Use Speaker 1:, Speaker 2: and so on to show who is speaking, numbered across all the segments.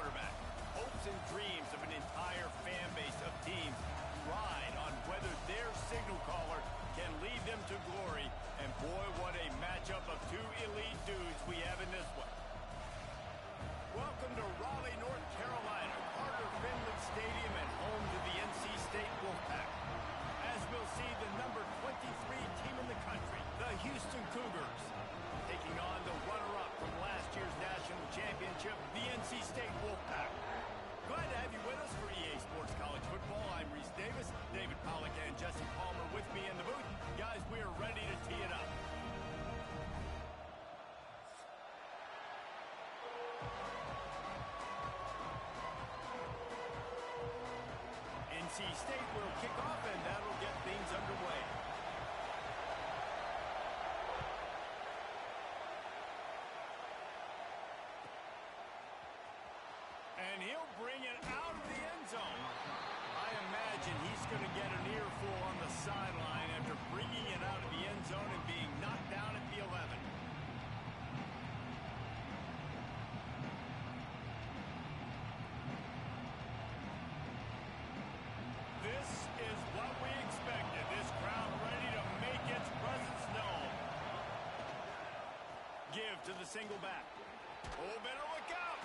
Speaker 1: quarterback. Hopes and dreams of an entire fan base of teams ride on whether their signal caller can lead them to glory. And boy, what a matchup of two elite dudes we have in this one. Welcome to Raleigh, North Carolina, Carter Finley Stadium, and home to the NC State Wolfpack. As we'll see, the number 23 team in the country, the Houston Cougars, taking on the runner-up from last year's national championship, the NC State Wolfpack. Glad to have you with us for EA Sports College Football. I'm Reese Davis, David Pollack and Jesse Palmer with me in the booth. Guys, we are ready to tee it up. NC State will kick off, and that'll get things underway. And he'll bring it out of the end zone. I imagine he's going to get an earful on the sideline after bringing it out of the end zone and being knocked down at the 11. This is what we expected. This crowd ready to make its presence known. Give to the single back. Oh, better look out.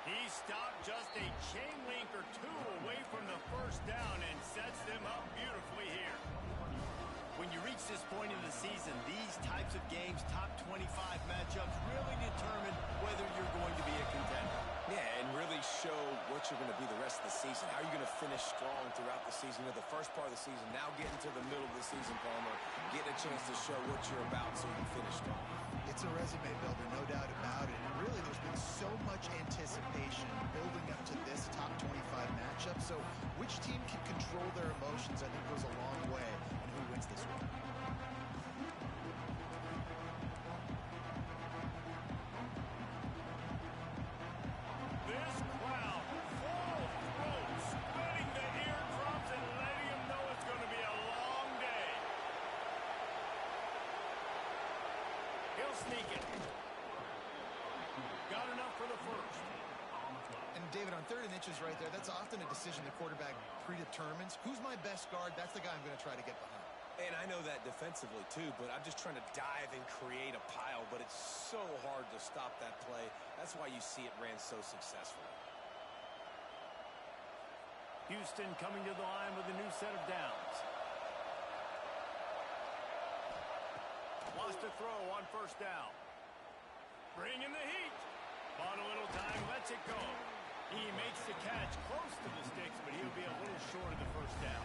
Speaker 1: He stopped just a chain link or two away from the first down and sets them up beautifully here. When you reach this point in the season, these types of games, top 25 matchups, really determine whether you're going to be a contender.
Speaker 2: Yeah, and really show what you're going to be the rest of the season. How are you going to finish strong throughout the season, or the first part of the season, now getting to the middle of the season, Palmer, getting a chance to show what you're about so you can finish strong.
Speaker 3: It's a resume builder, no doubt about it. And really, there's been so much anticipation building up to this top 25 matchup. So which team can control their emotions, I think, goes a long way in who wins this one.
Speaker 1: This crowd, full throat, splitting the eardrums and letting them know it's going to be a long day. He'll sneak it. Got enough for the first.
Speaker 3: And David, on 3rd and inches right there, that's often a decision the quarterback predetermines. Who's my best guard? That's the guy I'm going to try to get behind.
Speaker 2: And I know that defensively, too, but I'm just trying to dive and create a pile, but it's so hard to stop that play. That's why you see it ran so successfully.
Speaker 1: Houston coming to the line with a new set of downs. Lost a throw on first down. Bringing the heat. Bought a little time, lets it go. He makes the catch close to the sticks, but he'll be a little short of the first down.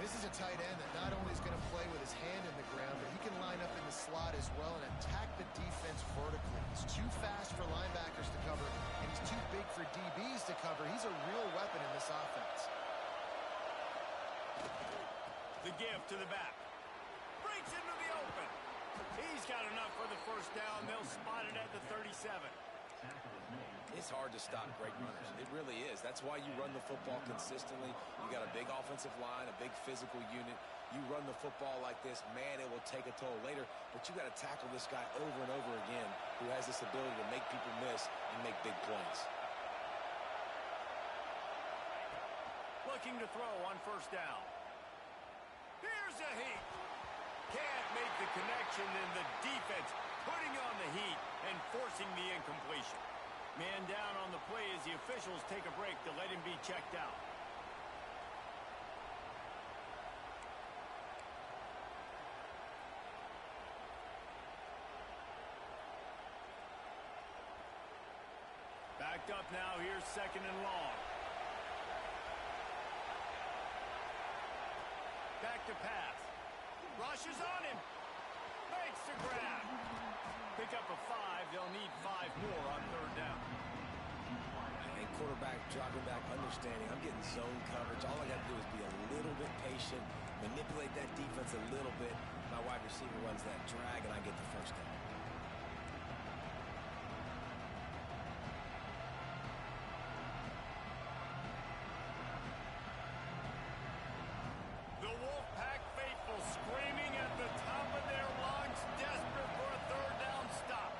Speaker 3: This is a tight end that not only is going to play with his hand in the ground, but he can line up in the slot as well and attack the defense vertically. He's too fast for linebackers to cover, and he's too big for DBs to cover. He's a real weapon in this offense.
Speaker 1: The give to the back. Breaks into the open. He's got enough for the first down. They'll spot it at the 37.
Speaker 2: It's hard to stop great runners. It really is. That's why you run the football consistently. You got a big offensive line, a big physical unit. You run the football like this, man, it will take a toll later. But you got to tackle this guy over and over again who has this ability to make people miss and make big plays.
Speaker 1: Looking to throw on first down. Here's a heat. Can't make the connection, and the defense putting on the heat and forcing the incompletion. Man down on the play as the officials take a break to let him be checked out. Backed up now, here's 2nd and long. Back to pass. Rushes on him. Makes the grab. Pick up a 5. They'll need 5 more on 3rd down.
Speaker 2: And quarterback dropping back, understanding. I'm getting zone coverage. All I got to do is be a little bit patient, manipulate that defense a little bit. My wide receiver runs that drag, and I get the first down.
Speaker 1: The Wolfpack faithful screaming at the top of their lungs, desperate for a 3rd down stop.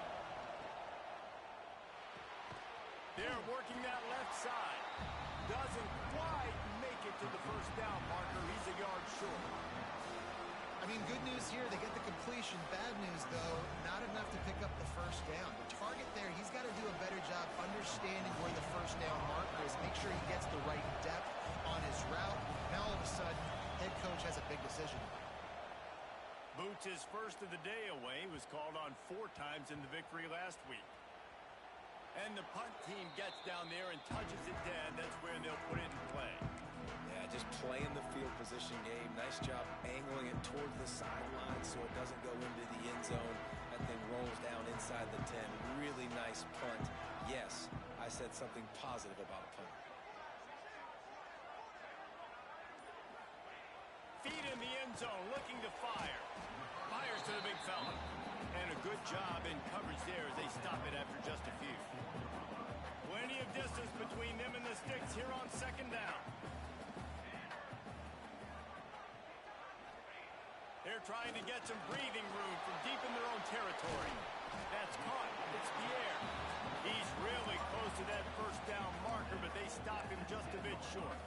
Speaker 1: They're working that left side. Doesn't quite make it to the first down marker. He's a yard short.
Speaker 3: I mean, good news here. They get the completion. Bad news, though, not enough to pick up the first down. The target there, he's got to do a better job understanding where the first down marker is. Make sure he gets the right depth on his route. Now, all of a sudden, head coach has a big decision.
Speaker 1: Boots' first of the day away was called on 4 times in the victory last week. And the punt team gets down there and touches it dead. That's where they'll put it in play.
Speaker 2: Yeah, just playing the field position game. Nice job angling it towards the sideline so it doesn't go into the end zone. That thing rolls down inside the 10. Really nice punt. Yes, I said something positive about a punt.
Speaker 1: Feet in the end zone, looking to fire. Fires to the big fella. And a good job in coverage there as they stop it after just a few. Plenty of distance between them and the sticks here on second down. They're trying to get some breathing room from deep in their own territory. That's caught. It's Pierre. He's really close to that first down marker, but they stop him just a bit short.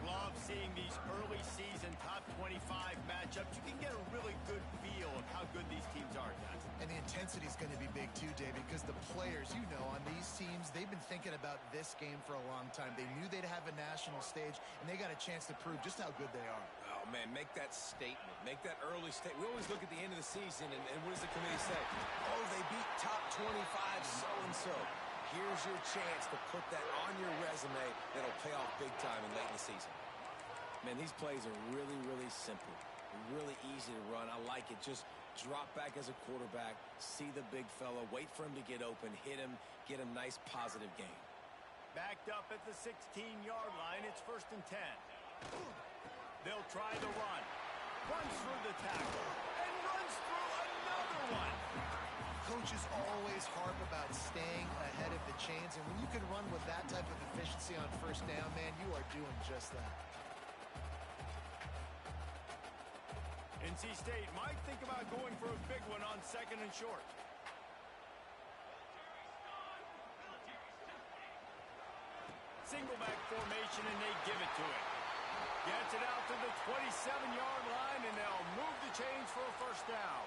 Speaker 1: Love seeing these early season top 25 matchups. You can get a really good feel of how good these teams are, guys.
Speaker 3: And the intensity is going to be big too, David, because the players, you know, on these teams, they've been thinking about this game for a long time. They knew they'd have a national stage, and they got a chance to prove just how good they are.
Speaker 2: Oh, man, make that statement. Make that early statement. We always look at the end of the season, and what does the committee say? Oh, they beat top 25 so-and-so. Here's your chance to put that on your resume that'll pay off big time in late in the season. Man, these plays are really, really simple. Really easy to run. I like it. Just drop back as a quarterback, see the big fella, wait for him to get open, hit him, get a nice positive gain.
Speaker 1: Backed up at the 16-yard line. It's 1st and 10. They'll try the run. Runs through the tackle. And runs through another one.
Speaker 3: Coaches always harp about staying ahead of the chains, and when you can run with that type of efficiency on first down, man, you are doing just that.
Speaker 1: NC State might think about going for a big one on 2nd and short. Single back formation, and they give it to him. Gets it out to the 27-yard line, and they'll move the chains for a first down.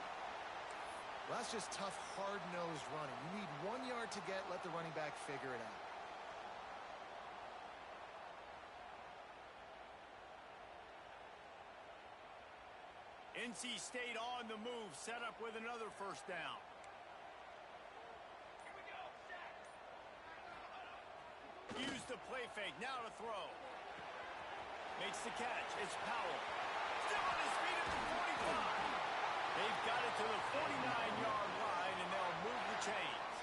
Speaker 3: Well, that's just tough, hard-nosed running. You need 1 yard to get, let the running back figure it out.
Speaker 1: NC State on the move, set up with another first down. Use the play fake, now to throw. Makes the catch, it's Powell. Still on his feet at the 45. They've got it to the 49-yard line, and they'll move the chains.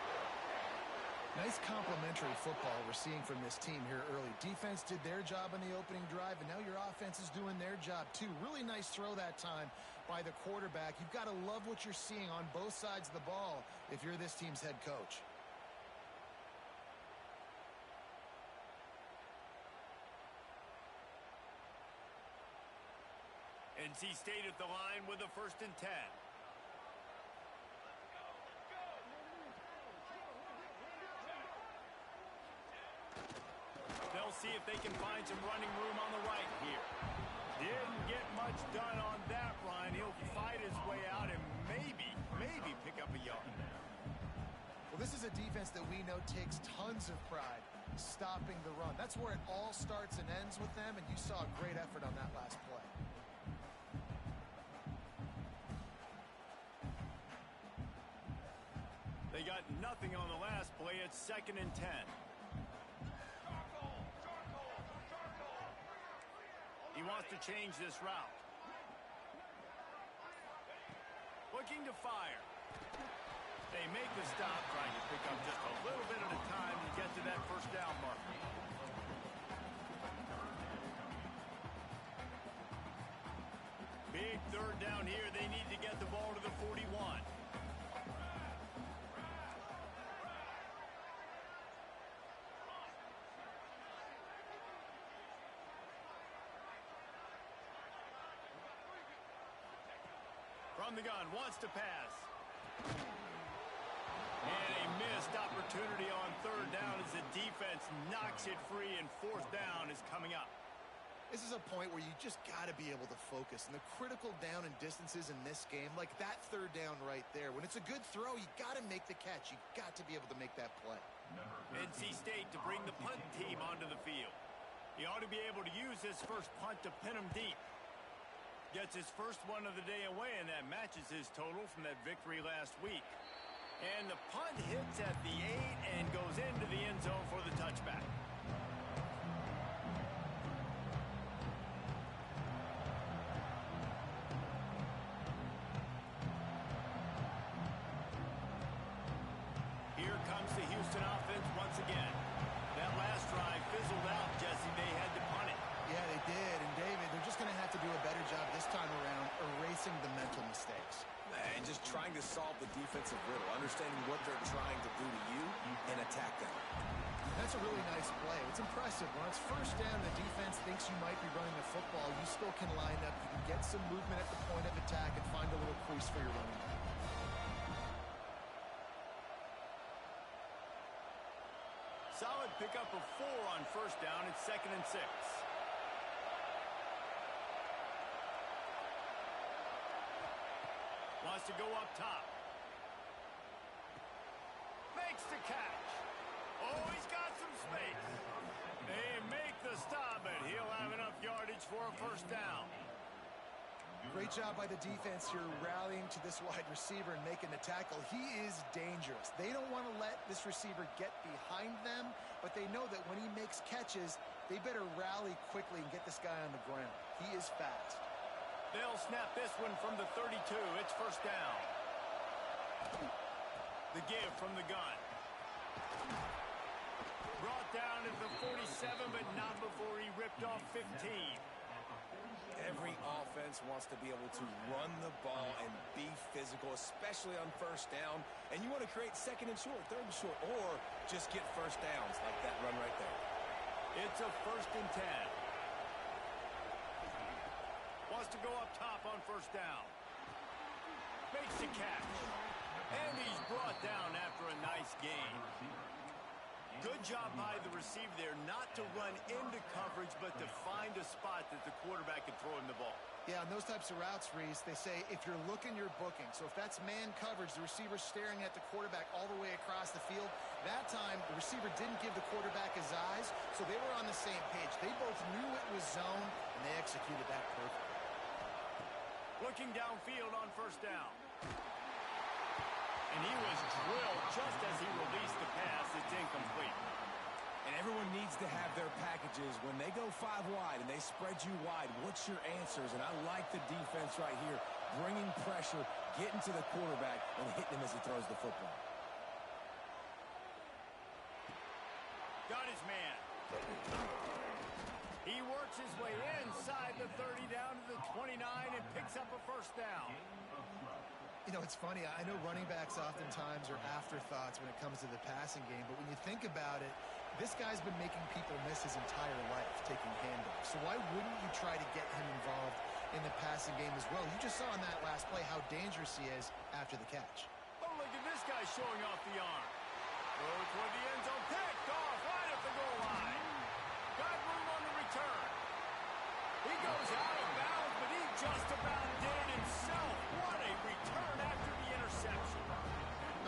Speaker 3: Nice complementary football we're seeing from this team here early. Defense did their job on the opening drive, and now your offense is doing their job too. Really nice throw that time by the quarterback. You've got to love what you're seeing on both sides of the ball if you're this team's head coach.
Speaker 1: NC State at the line with a 1st and 10. They'll see if they can find some running room on the right here. Didn't get much done on that run. He'll fight his way out and maybe pick up a yard.
Speaker 3: Well, this is a defense that we know takes tons of pride stopping the run. That's where it all starts and ends with them, and you saw a great effort on that last play.
Speaker 1: They got nothing on the last play. It's 2nd and 10. He wants to change this route. Looking to fire. They make the stop, trying to pick up just a little bit at a time to get to that first down marker. Big 3rd down here. They need to get the ball to the 41. From the gun, wants to pass. And a missed opportunity on 3rd down as knocks it free, and fourth down is coming up.
Speaker 3: This is a point where you just got to be able to focus. And the critical down and distances in this game, like that third down right there, when it's a good throw, you got to make the catch. You got to be able to make that play.
Speaker 1: NC State to bring the punt team onto the field. He ought to be able to use his first punt to pin him deep. Gets his first one of the day away, and that matches his total from that victory last week. And the punt hits at the 8 and goes into the end zone for the touchback. Here comes the Houston offense once again. That last drive fizzled out, Jesse. They had to punt it.
Speaker 3: Yeah, they did. And, David, they're just going to have to do a better job this time around erasing the mental mistakes.
Speaker 2: And just trying to solve the defensive riddle, understanding what they're trying to do to you and attack them.
Speaker 3: That's a really nice play. It's impressive. When it's first down, the defense thinks you might be running the football. You still can line up. You can get some movement at the point of attack and find a little crease for your running back.
Speaker 1: Solid pickup of 4 on first down. It's 2nd and 6. Wants to go up top. Makes the catch. Oh, he's got some space. They make the stop, and he'll have enough yardage for a first down.
Speaker 3: Great job by the defense here rallying to this wide receiver and making the tackle. He is dangerous. They don't want to let this receiver get behind them, but they know that when he makes catches, they better rally quickly and get this guy on the ground. He is fast.
Speaker 1: They'll snap this one from the 32. It's first down. The give from the gun. Brought down at the 47, but not before he ripped off 15.
Speaker 2: Every offense wants to be able to run the ball and be physical, especially on first down. And you want to create 2nd and short, 3rd and short, or just get first downs like that run right there.
Speaker 1: It's a 1st and 10. Wants to go up top on first down. Makes the catch. And he's brought down after a nice gain. Good job by the receiver there not to run into coverage, but to find a spot that the quarterback can throw him the ball.
Speaker 3: Yeah, on those types of routes, Reese, they say if you're looking, you're booking. So if that's man coverage, the receiver's staring at the quarterback all the way across the field. That time, the receiver didn't give the quarterback his eyes, so they were on the same page. They both knew it was zone, and they executed that perfectly.
Speaker 1: Looking downfield on first down. And he was drilled just as he released the pass. It's incomplete.
Speaker 2: And everyone needs to have their packages. When they go 5 wide and they spread you wide, what's your answers? And I like the defense right here, bringing pressure, getting to the quarterback, and hitting him as he throws the football.
Speaker 1: Got his man. He works his way inside the 30 down to the 29 and picks up a first down.
Speaker 3: You know, it's funny. I know running backs oftentimes are afterthoughts when it comes to the passing game, but when you think about it, this guy's been making people miss his entire life taking handoffs. So why wouldn't you try to get him involved in the passing game as well? You just saw in that last play how dangerous he is after the catch.
Speaker 1: Oh, look at this guy showing off the arm. Throw toward the end zone. Picked off right at the goal line. Got room on the return. He goes out of bounds, but he just about did it himself. What a return after the interception.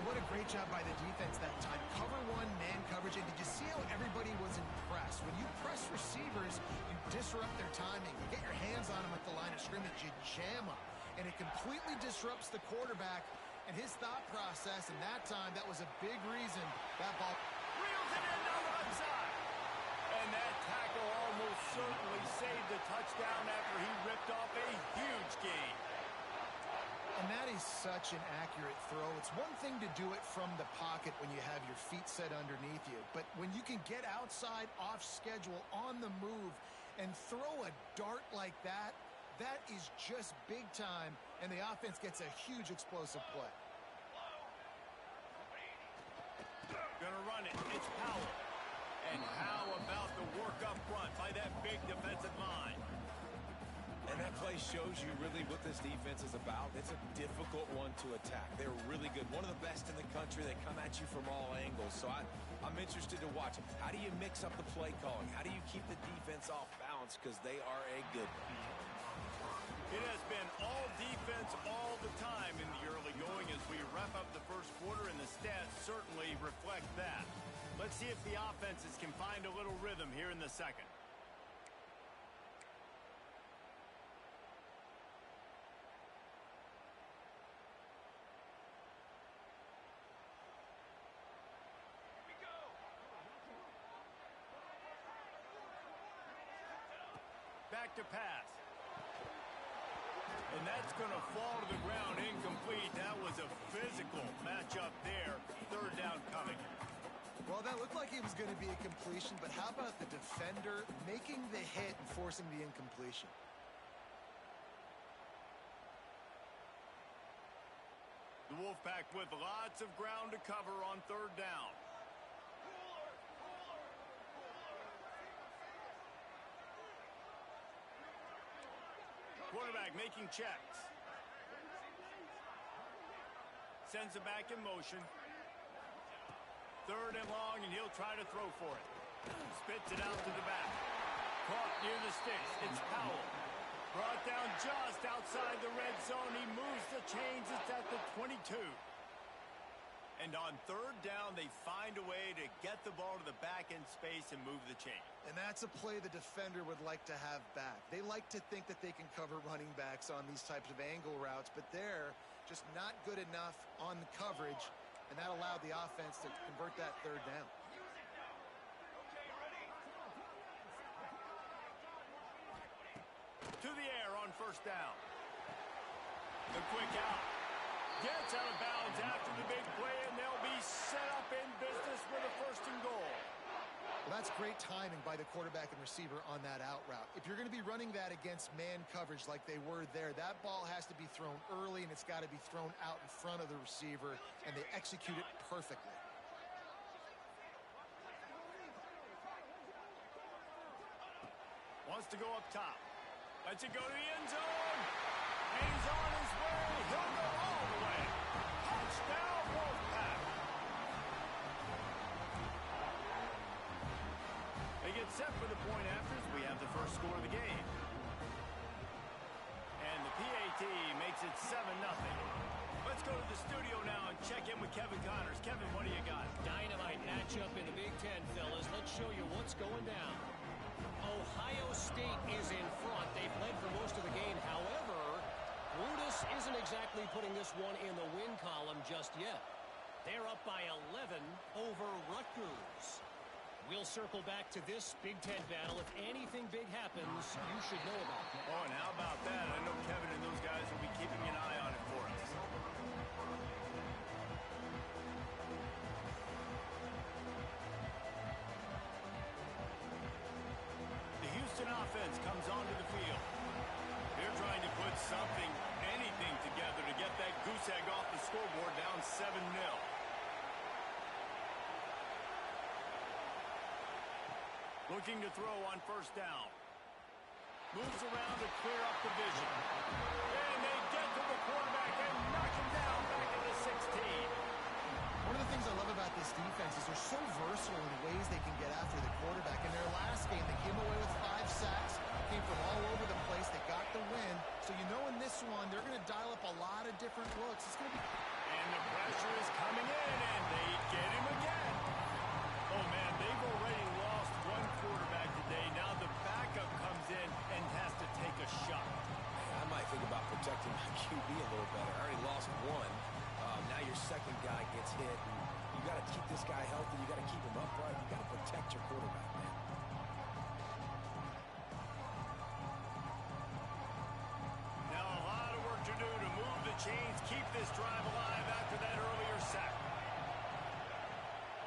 Speaker 3: And what a great job by the defense that time. Cover 1, man coverage. And did you see how everybody was impressed? When you press receivers, you disrupt their timing. You get your hands on them at the line of scrimmage. You jam them. And it completely disrupts the quarterback and his thought process. And that time, that was a big reason that ball
Speaker 1: reels it in on the left side. And that tackle almost certainly saved the touchdown after he ripped off a huge gain.
Speaker 3: And that is such an accurate throw. It's one thing to do it from the pocket when you have your feet set underneath you. But when you can get outside, off schedule, on the move, and throw a dart like that, that is just big time. And the offense gets a huge explosive play.
Speaker 1: Gonna run it. It's Powell. And how about the work up front by that big defensive line?
Speaker 2: And that play shows you really what this defense is about. It's a difficult one to attack. They're really good. One of the best in the country. They come at you from all angles. So I'm interested to watch them. How do you mix up the play calling? How do you keep the defense off balance? Because they are a good one.
Speaker 1: It has been all defense all the time in the early going as we wrap up the first quarter, and the stats certainly reflect that. Let's see if the offenses can find a little rhythm here in the second. Back to pass. And that's going to fall to the ground incomplete. That was a physical matchup there. Third down coming.
Speaker 3: Well, that looked like it was going to be a completion, but how about the defender making the hit and forcing the incompletion?
Speaker 1: The Wolfpack with lots of ground to cover on third down. Quarterback making checks. Sends it back in motion. Third and long, and he'll try to throw for it. Spits it out to the back. Caught near the sticks. It's Powell. Brought down just outside the red zone. He moves the chains. It's at the 22. And on third down, they find a way to get the ball to the back end space and move the chain.
Speaker 3: And that's a play the defender would like to have back. They like to think that they can cover running backs on these types of angle routes, but they're just not good enough on the coverage, and that allowed the offense to convert that third down.
Speaker 1: To the air on first down. The quick out. Gets out of bounds after the big play, and they'll be set up in business with a first and goal.
Speaker 3: Well, that's great timing by the quarterback and receiver on that out route. If you're going to be running that against man coverage like they were there, that ball has to be thrown early, and it's got to be thrown out in front of the receiver, and they execute it perfectly.
Speaker 1: Wants to go up top. Lets it go to the end zone. And he's on his way. He'll go all the way. Touchdown, Wolfpack. They get set for the point after as we have the first score of the game. And the PAT makes it 7-0. Let's go to the studio now and check in with Kevin Connors. Kevin, what do you got?
Speaker 4: Dynamite matchup in the Big Ten, fellas. Let's show you what's going down. Ohio State is in front. They've led for most of the game. However, Brutus isn't exactly putting this one in the win column just yet. They're up by 11 over Rutgers. We'll circle back to this Big Ten battle. If anything big happens, you should know about it.
Speaker 1: Oh, and how about that? I know Kevin and those guys will be keeping an eye on it for us. The Houston offense comes onto the field. They're trying to put something, anything together to get that goose egg off the scoreboard down 7-0. Looking to throw on first down. Moves around to clear up the vision. And they get to the quarterback and knock him down back at the 16.
Speaker 3: One of the things I love about this defense is they're so versatile in ways they can get after the quarterback. In their last game, they came away with 5 sacks, came from all over the place. They got the win. So you know in this one, they're going to dial up a lot of different looks. It's going to be...
Speaker 1: And the pressure is coming in, and they get him again. Oh, man, they've already lost one quarterback today. Now the backup comes in and has to take a shot.
Speaker 2: I might think about protecting my QB a little better. I already lost one. Now your second guy gets hit. And you got to keep this guy healthy. You got to keep him upright. You got to protect your quarterback, man.
Speaker 1: Now a lot of work to do to move the chains, keep this drive alive after that earlier sack.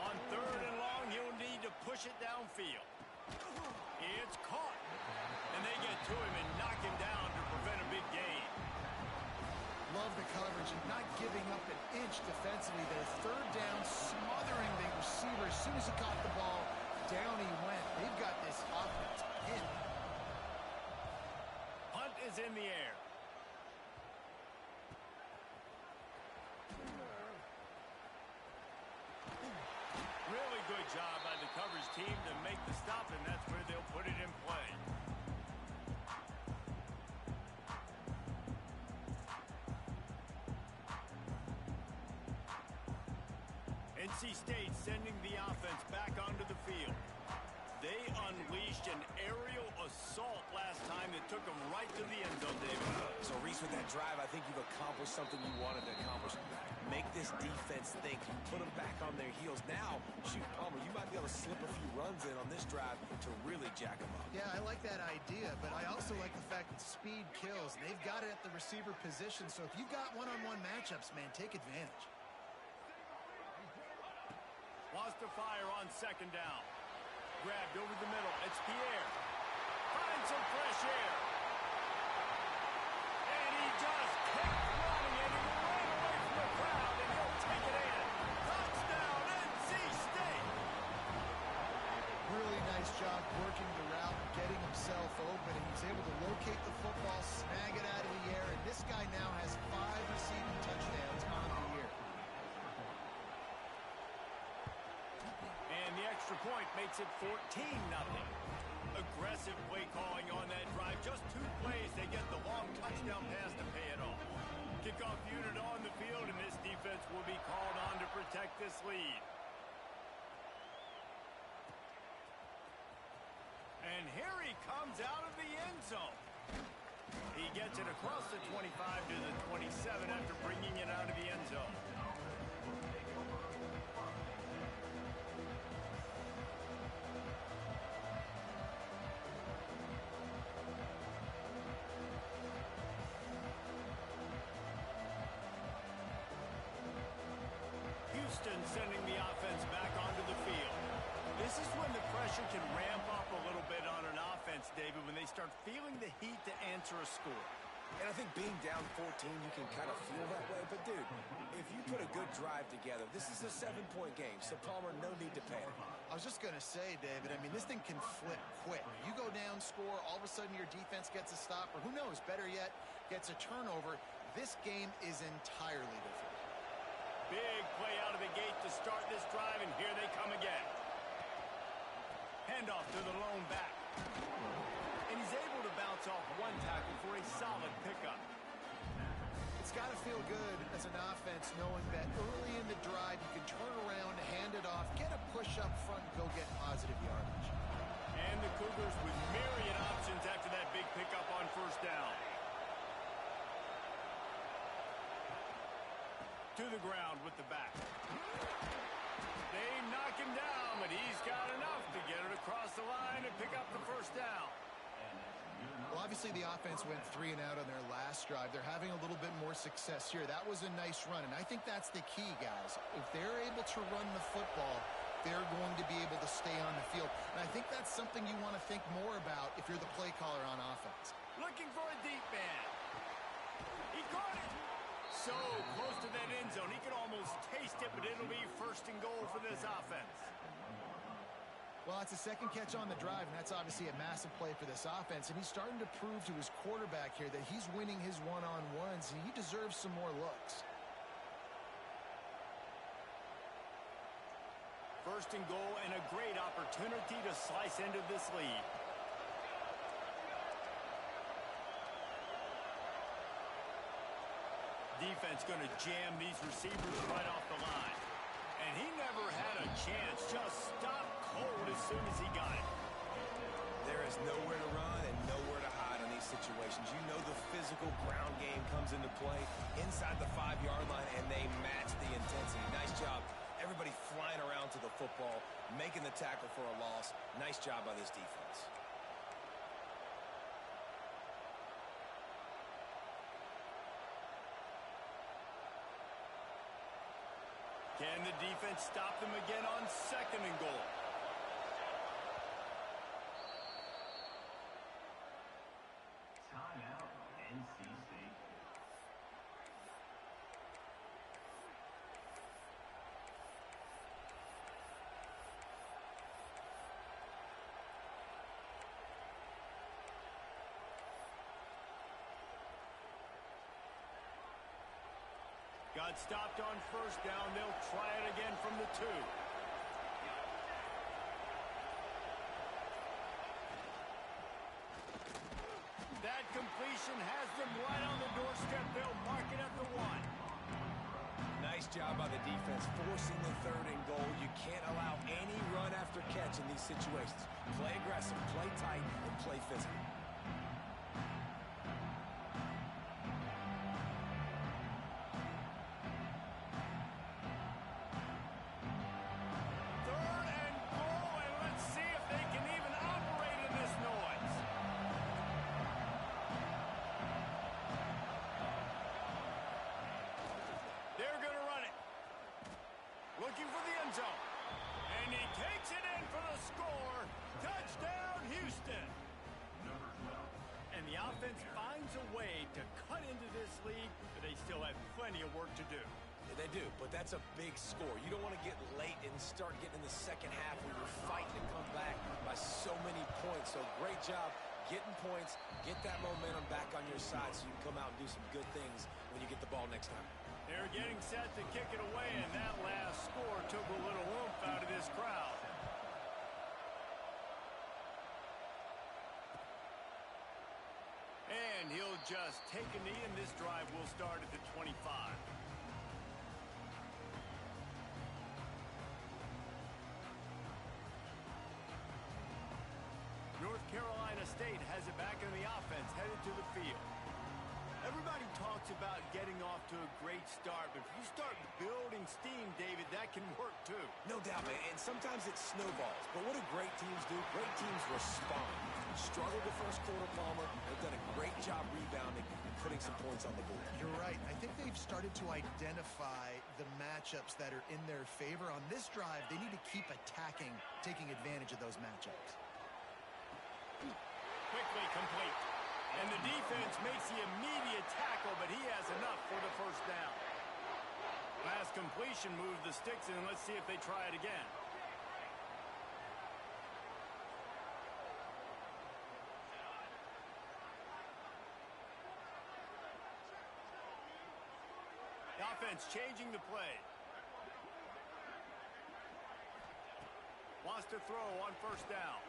Speaker 1: On third and long, he'll need to push it downfield. It's caught. And they get to him and knock him down to prevent a big gain.
Speaker 3: Love the coverage and not giving up an inch defensively there. Third down, smothering the receiver. As soon as he caught the ball, down he went. They've got this offense pinned.
Speaker 1: Hunt is is in the air. Really good job by the coverage team to make the stop, and that's where they'll put it in play. NC State sending the offense back onto the field. They unleashed an aerial assault last time that took them right to the end zone, David.
Speaker 2: So, Reese, with that drive, I think you've accomplished something you wanted to accomplish. Make this defense think. You put them back on their heels. Now, shoot, Palmer, you might be able to slip a few runs in on this drive to really jack them up.
Speaker 3: Yeah, I like that idea, but I also like the fact that speed kills. They've got it at the receiver position, so if you've got one-on-one matchups, man, take advantage.
Speaker 1: Wants to fire on second down. Grabbed over the middle. It's Pierre. Finds some fresh air. And he just kept running, and he ran away from the crowd, and he'll take it in. Touchdown, NC State.
Speaker 3: Really nice job working the route, getting himself open, and he's able to locate the football, snag it out of the air, and this guy now has 5 receiving touchdowns on the year.
Speaker 1: And the extra point makes it 14-0. Aggressive play calling on that drive. Just 2 plays, they get the long touchdown pass to pay it off. Kickoff unit on the field, and this defense will be called on to protect this lead. And here he comes out of the end zone. He gets it across the 25 to the 27 after bringing it out of the end zone. Houston sending the offense back onto the field. This is when the pressure can ramp up a little bit on an offense, David, when they start feeling the heat to answer a score.
Speaker 2: And I think being down 14, you can kind of feel that way. But, dude, if you put a good drive together, this is a 7-point game. So, Palmer, no need to panic.
Speaker 3: I was just going to say, David, I mean, this thing can flip quick. You go down, score, all of a sudden your defense gets a stop, or who knows, better yet, gets a turnover. This game is entirely different.
Speaker 1: Big play out of the gate to start this drive, and here they come again. Handoff to the lone back. And he's able to bounce off one tackle for a solid pickup.
Speaker 3: It's got to feel good as an offense knowing that early in the drive you can turn around, hand it off, get a push up front, and go get positive yardage.
Speaker 1: And the Cougars with myriad options after that big pickup on first down. To the ground with the back. They knock him down, but he's got enough to get it across the line and pick up the first down.
Speaker 3: Well, obviously the offense went 3 and out on their last drive. They're having a little bit more success here. That was a nice run, and I think that's the key, guys. If they're able to run the football, they're going to be able to stay on the field. And I think that's something you want to think more about if you're the play caller on offense.
Speaker 1: Looking for a deep man. He caught it. So close to that end zone. He could almost taste it, but it'll be first and goal for this offense.
Speaker 3: Well, it's a second catch on the drive, and that's obviously a massive play for this offense. And he's starting to prove to his quarterback here that he's winning his one-on-ones, and he deserves some more looks.
Speaker 1: First and goal, and a great opportunity to slice into this lead. Defense going to jam these receivers right off the line. And he never had a chance. Just stopped cold as soon as he got it.
Speaker 2: There is nowhere to run and nowhere to hide in these situations. You know the physical ground game comes into play inside the 5-yard line, and they match the intensity. Nice job. Everybody flying around to the football, making the tackle for a loss. Nice job by this defense.
Speaker 1: Can the defense stop them again on second and goal?
Speaker 5: Timeout, NC State.
Speaker 1: Got stopped on first down. They'll try it again from the 2. That completion has them right on the doorstep. They'll mark it at the 1.
Speaker 2: Nice job by the defense forcing the 3rd and goal. You can't allow any run after catch in these situations. Play aggressive, play tight, and play physical.
Speaker 1: Looking for the end zone. And he takes it in for the score. Touchdown, Houston. And the offense finds a way to cut into this lead, but they still have plenty of work to do.
Speaker 2: Yeah, they do, but that's a big score. You don't want to get late and start getting in the second half where you're fighting to come back by so many points. So great job getting points, get that momentum back on your side so you can come out and do some good things when you get the ball next time.
Speaker 1: They're getting set to kick it away, and that last score took a little oomph out of this crowd. And he'll just take a knee, and this drive will start at the 25. North Carolina State has it back in the offense, headed to the field. Everybody talks about getting off to a great start, but if you start building steam, David, that can work too.
Speaker 2: No doubt, man, and sometimes it snowballs. But what do great teams do? Great teams respond. Struggled the first quarter, Palmer. They've done a great job rebounding and putting some points on the board.
Speaker 3: You're right. I think they've started to identify the matchups that are in their favor. On this drive, they need to keep attacking, taking advantage of those matchups.
Speaker 1: Quickly complete. And the defense makes the immediate tackle, but he has enough for the first down. Last completion moved the sticks, and let's see if they try it again. The offense changing the play. Wants to throw on first down.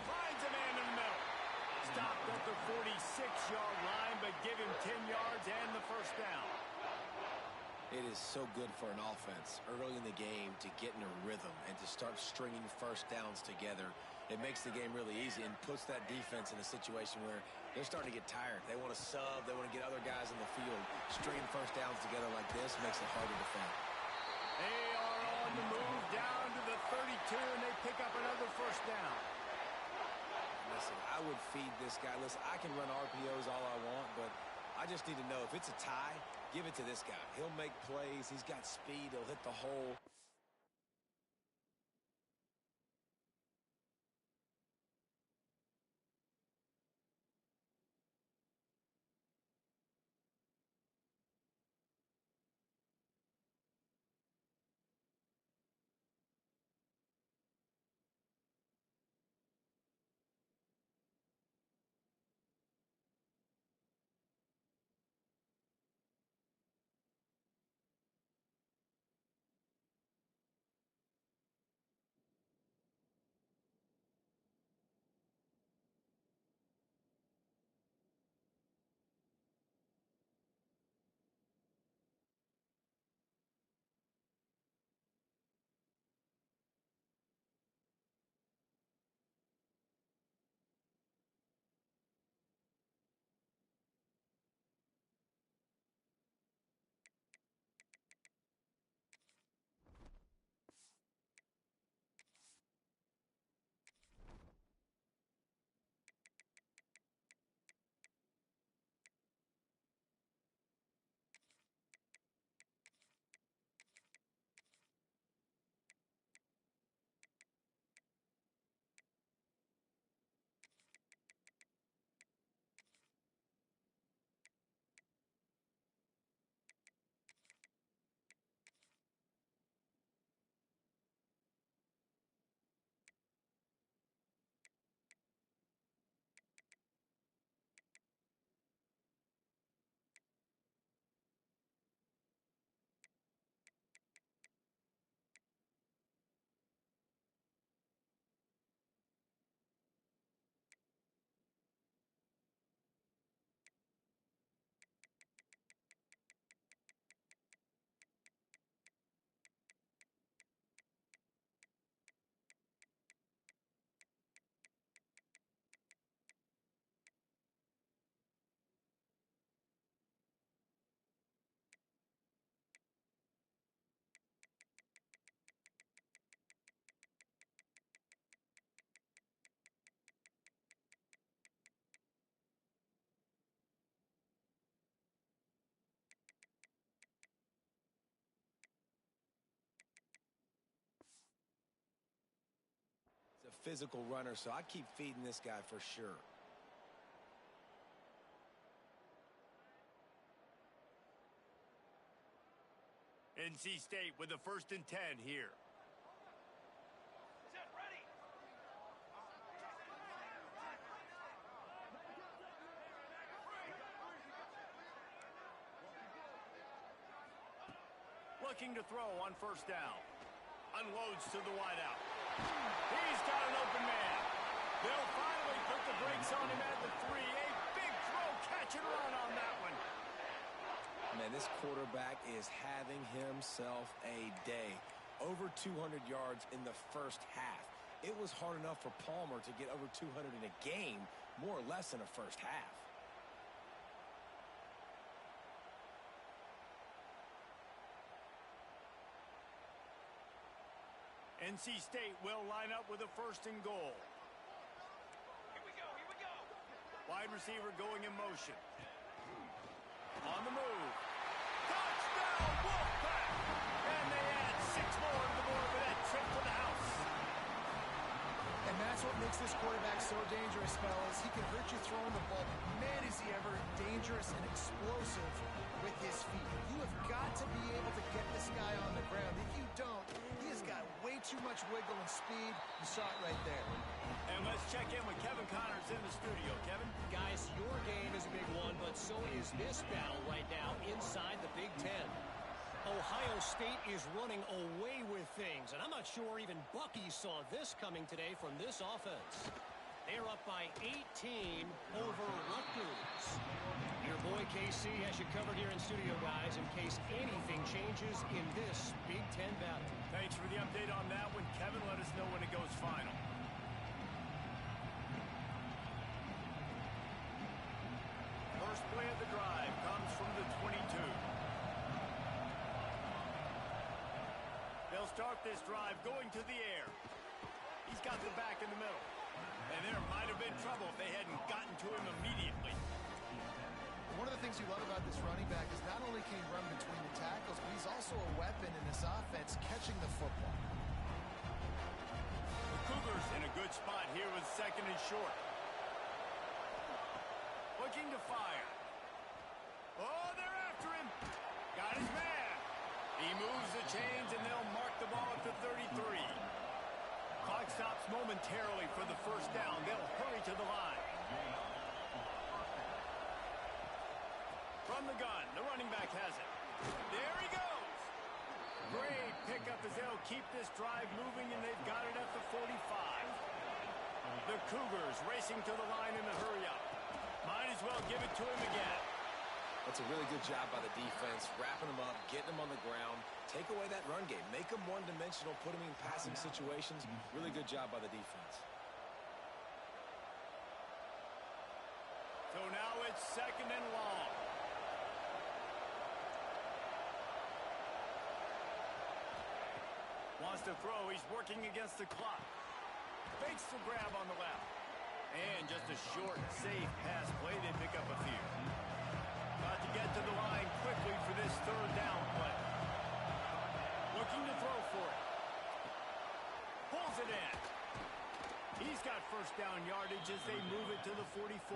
Speaker 1: Finds a man in the middle. Stopped at the 46-yard line, but give him 10 yards and the first down.
Speaker 2: It is so good for an offense early in the game to get in a rhythm and to start stringing first downs together. It makes the game really easy and puts that defense in a situation where they're starting to get tired. They want to sub. They want to get other guys in the field. Stringing first downs together like this makes it hard to defend.
Speaker 1: They are on the move down to the 32, and they pick up another first down.
Speaker 2: Listen, I would feed this guy. Listen, I can run RPOs all I want, but I just need to know if it's a tie, give it to this guy. He'll make plays. He's got speed. He'll hit the hole. physical runner, so I keep feeding this guy for sure.
Speaker 1: NC State with the 1st and 10 here. Looking to throw on 1st down. Unloads to the wideout. He's got an open man. They'll finally put the brakes on him at the 3. A big throw, catch and run on that one.
Speaker 2: Man, this quarterback is having himself a day. Over 200 yards in the 1st half. It was hard enough for Palmer to get over 200 in a game, more or less in a 1st half.
Speaker 1: NC State will line up with a 1st and goal. Here we go. Wide receiver going in motion. On the move. Touchdown, Wolfpack! And they add 6 more to the board with that trip to the house.
Speaker 3: And that's what makes this quarterback so dangerous, fellas. He can hurt you throwing the ball. Man, is he ever dangerous and explosive with his feet. You have got to be able to get this guy on the ground. If you don't, he has got way too much wiggle and speed. You saw it right there.
Speaker 1: And let's check in with Kevin Connors in the studio. Kevin?
Speaker 4: Guys, your game is a big one, but so is this battle right now inside the Big Ten. Ohio State is running away with things, and I'm not sure even Bucky saw this coming today from this offense. They're up by 18 over Rutgers. Your boy KC has you covered here in studio, guys, in case anything changes in this Big Ten battle.
Speaker 1: Thanks for the update on that one, Kevin. Let us know when it goes final. First play of the drive comes from the 22. They'll start this drive going to the air. He's got the back in the middle. And there might have been trouble if they hadn't gotten to him immediately.
Speaker 3: One of the things you love about this running back is not only can he run between the tackles, but he's also a weapon in this offense catching the football.
Speaker 1: The Cougars in a good spot here with 2nd and short. Looking to fire. Oh, they're after him. Got his man. He moves the chains, and they'll mark the ball at the 33. Clock stops momentarily for the 1st down. They'll hurry to the line. From the gun, the running back has it. There he goes. Great pickup as they'll keep this drive moving, and they've got it at the 45. The Cougars racing to the line in the hurry-up. Might as well give it to him again.
Speaker 2: That's a really good job by the defense, wrapping them up, getting them on the ground. Take away that run game. Make them one-dimensional, put them in passing situations. Really good job by the defense.
Speaker 1: So now it's 2nd and long. Wants to throw. He's working against the clock. Fakes the grab on the left. And just a short, safe pass play. They pick up a few. Got to get to the line quickly for this 3rd down play. Looking to throw for it. Pulls it in. He's got 1st down yardage as they move it to the 44.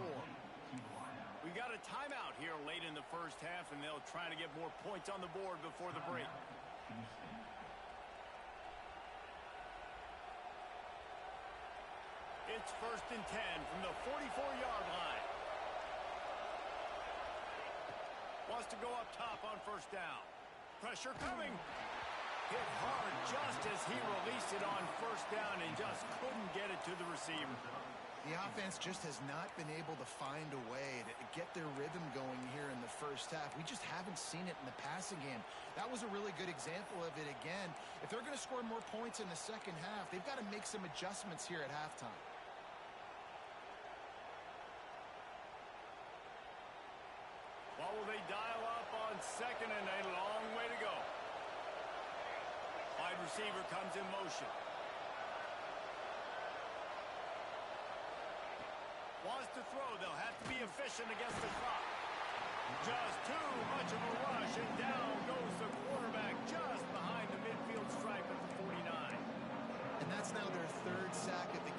Speaker 1: We got a timeout here late in the 1st half, and they'll try to get more points on the board before the break. It's 1st and 10 from the 44-yard line. Wants to go up top on 1st down. Pressure coming. Hit hard just as he released it on 1st down and just couldn't get it to the receiver.
Speaker 3: The offense just has not been able to find a way to get their rhythm going here in the 1st half. We just haven't seen it in the passing game. That was a really good example of it again. If they're going to score more points in the 2nd half, they've got to make some adjustments here at halftime.
Speaker 1: What will they dial up on 2nd and a long way to go? Wide receiver comes in motion. Wants to throw. They'll have to be efficient against the clock. Just too much of a rush, and down goes the quarterback just behind the midfield stripe at the 49.
Speaker 3: And that's now their 3rd sack of the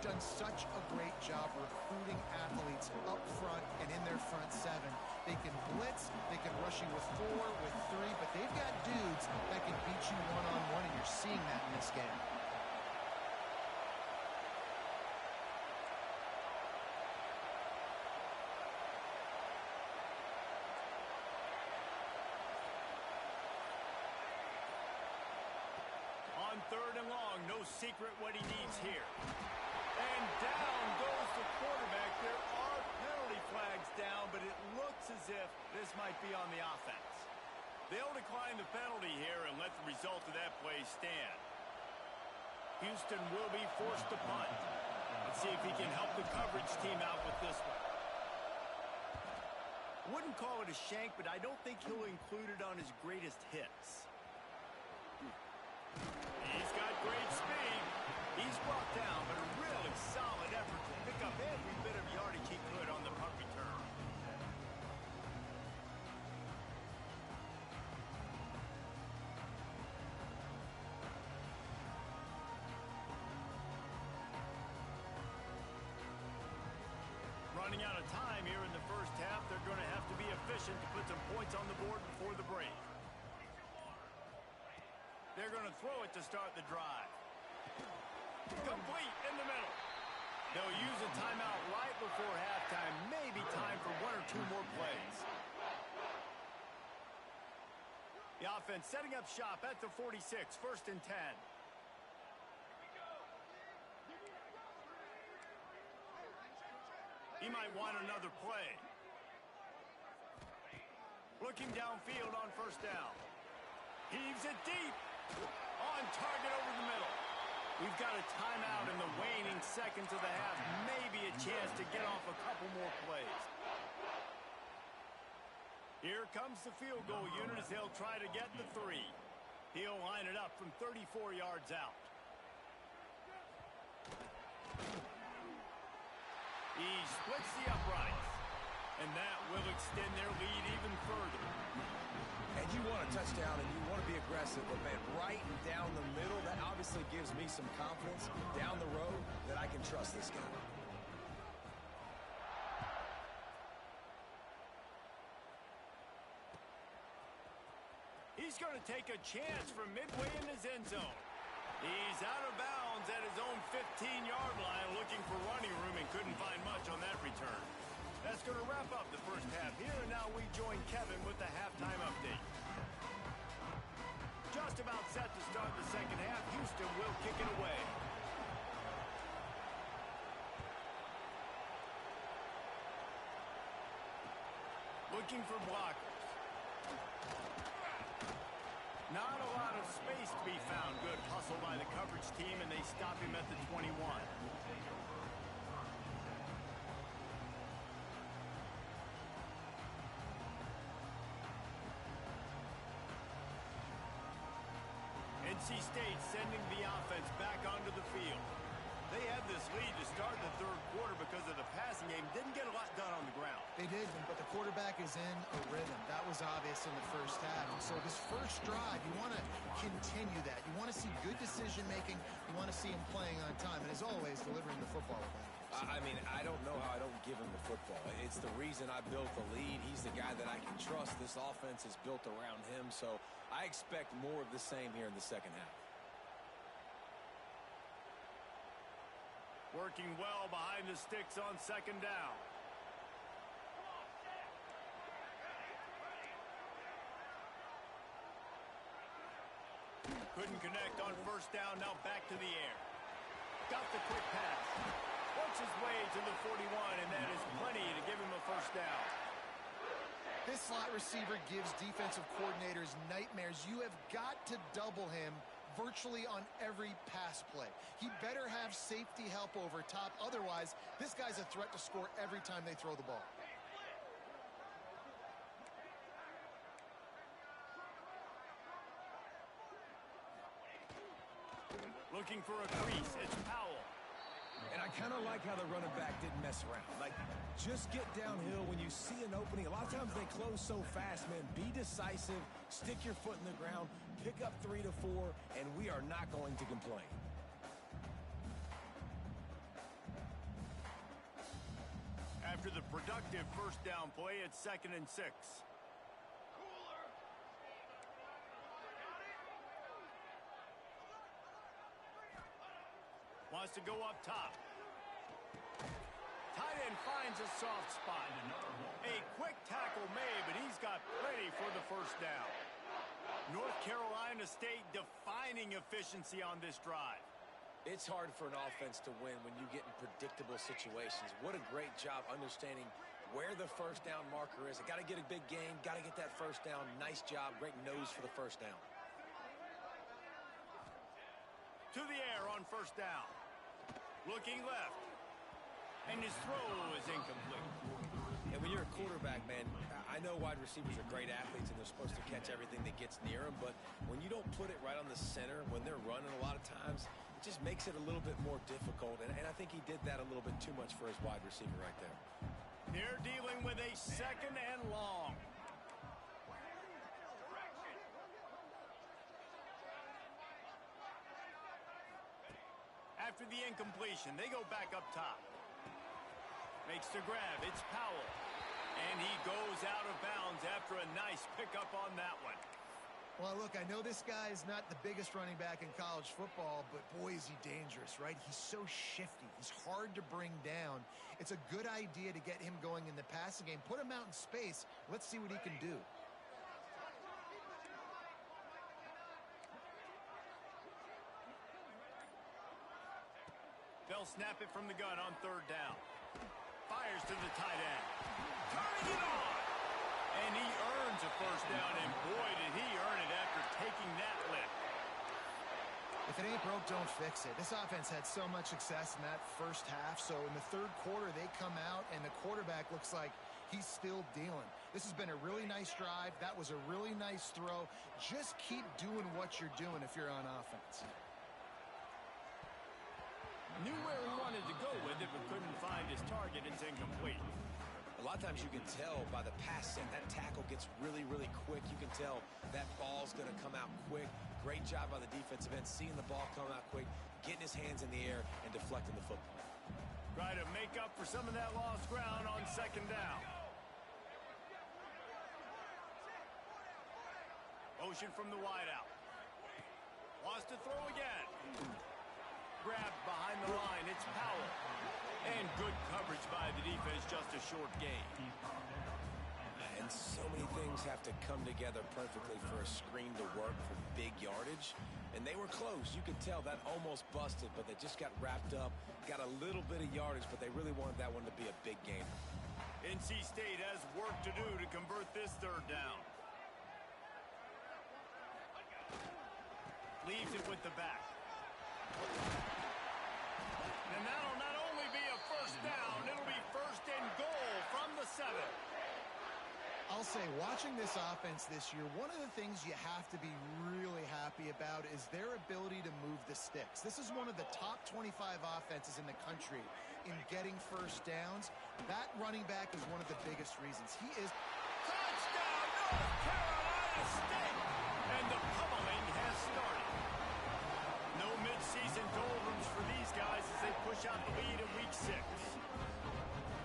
Speaker 3: done such a great job recruiting athletes up front and in their front seven. They can blitz, they can rush you with 4, with 3, but they've got dudes that can beat you one-on-one, and you're seeing that in this game.
Speaker 1: On 3rd and long, no secret what he needs here. And down goes the quarterback. There are penalty flags down, but it looks as if this might be on the offense. They'll decline the penalty here and let the result of that play stand. Houston will be forced to punt. Let's see if he can help the coverage team out with this one. Wouldn't call it a shank, but I don't think he'll include it on his greatest hits. He's got great speed. He's brought down, but a really solid effort to pick up every bit of yardage he could on the punt return. Running out of time here in the first half. They're going to have to be efficient to put some points on the board before the break. They're going to throw it to start the drive. Complete in the middle. They'll use a timeout right before halftime. Maybe time for 1 or 2 more plays. The offense setting up shop at the 46, 1st and 10. He might want another play. Looking downfield on 1st down. Heaves it deep. On target over the middle. We've got a timeout in the waning seconds of the half. Maybe a chance to get off a couple more plays. Here comes the field goal unit as they'll try to get the 3. He'll line it up from 34 yards out. He splits the uprights. And that will extend their lead even further.
Speaker 2: And you want a touchdown and you want to be aggressive, but man, right down the middle, that obviously gives me some confidence down the road that I can trust this guy.
Speaker 1: He's going to take a chance from midway in his end zone. He's out of bounds at his own 15-yard line, looking for running room and couldn't find much on that return. That's going to wrap up the first half here, and now we join Kevin with the halftime update. Just about set to start the second half. Houston will kick it away. Looking for blockers. Not a lot of space to be found. Good hustle by the coverage team, and they stop him at the 21. NC State sending the offense back onto the field. They had this lead to start the 3rd quarter because of the passing game. Didn't get a lot done on the ground.
Speaker 3: They did, but the quarterback is in a rhythm. That was obvious in the first half. And so this first drive, you want to continue that. You want to see good decision-making. You want to see him playing on time. And as always, delivering the football.
Speaker 2: I mean, I don't know how I don't give him the football. It's the reason I built the lead. He's the guy that I can trust. This offense is built around him. So I expect more of the same here in the second half.
Speaker 1: Working well behind the sticks on 2nd down. Couldn't connect on 1st down. Now back to the air. Got the quick pass. Works his way to the 41, and that is plenty to give him a 1st down.
Speaker 3: This slot receiver gives defensive coordinators nightmares. You have got to double him virtually on every pass play. He better have safety help over top. Otherwise, this guy's a threat to score every time they throw the ball.
Speaker 1: Looking for a crease. It's Powell.
Speaker 2: And I kind of like how the running back didn't mess around. Like, just get downhill when you see an opening. A lot of times they close so fast, man. Be decisive, stick your foot in the ground, pick up 3 to 4, and we are not going to complain.
Speaker 1: after the productive first down play at 2nd and 6. Wants to go up top. Tight end finds a soft spot. A quick tackle made, but he's got plenty for the first down. North Carolina State defining efficiency on this drive.
Speaker 2: It's hard for an offense to win when you get in predictable situations. What a great job understanding where the first down marker is. I got to get a big gain, got to get that first down. Nice job, great nose for the first down.
Speaker 1: To the air on first down. Looking left. And his throw is incomplete.
Speaker 2: And when you're a quarterback, man, I know wide receivers are great athletes and they're supposed to catch everything that gets near them, but when you don't put it right on the center, when they're running a lot of times, it just makes it a little bit more difficult. And I think he did that a little bit too much for his wide receiver right there.
Speaker 1: They're dealing with a 2nd and long. After the incompletion, they go back up top. Makes the grab. It's Powell. And he goes out of bounds after a nice pickup on that one.
Speaker 3: Well, look, I know this guy is not the biggest running back in college football, but boy, is he dangerous, right? He's so shifty. He's hard to bring down. It's a good idea to get him going in the passing game. Put him out in space. Let's see what he can do.
Speaker 1: They'll snap it from the gun on 3rd down. Fires to the tight end. Turning it on! And he earns a first down, and boy, did he earn it after taking that lift.
Speaker 3: If it ain't broke, don't fix it. This offense had so much success in that first half, so in the 3rd quarter, they come out, and the quarterback looks like he's still dealing. This has been a really nice drive. That was a really nice throw. Just keep doing what you're doing if you're on offense.
Speaker 1: Knew where he wanted to go with it, but couldn't find his target. It's incomplete.
Speaker 2: A lot of times you can tell by the pass set, that tackle gets really, really quick. You can tell that ball's going to come out quick. Great job by the defensive end, seeing the ball come out quick, getting his hands in the air, and deflecting the football.
Speaker 1: Try to make up for some of that lost ground on 2nd down. Motion from the wideout. Wants to throw again. Grabbed behind the line. It's Powell. And good coverage by the defense, just a short gain.
Speaker 2: And so many things have to come together perfectly for a screen to work for big yardage. And they were close. You could tell that almost busted, but they just got wrapped up, got a little bit of yardage, but they really wanted that one to be a big game.
Speaker 1: NC State has work to do to convert this 3rd down. Leaves it with the back. And that'll not only be a first down, it'll be 1st and goal from the 7.
Speaker 3: I'll say, watching this offense this year, one of the things you have to be really happy about is their ability to move the sticks. This is one of the top 25 offenses in the country in getting first downs. That running back is one of the biggest reasons. He is...
Speaker 1: Touchdown, North Carolina State! And the pummeling has started. No midseason doldrums for these guys as they push out the lead in week 6.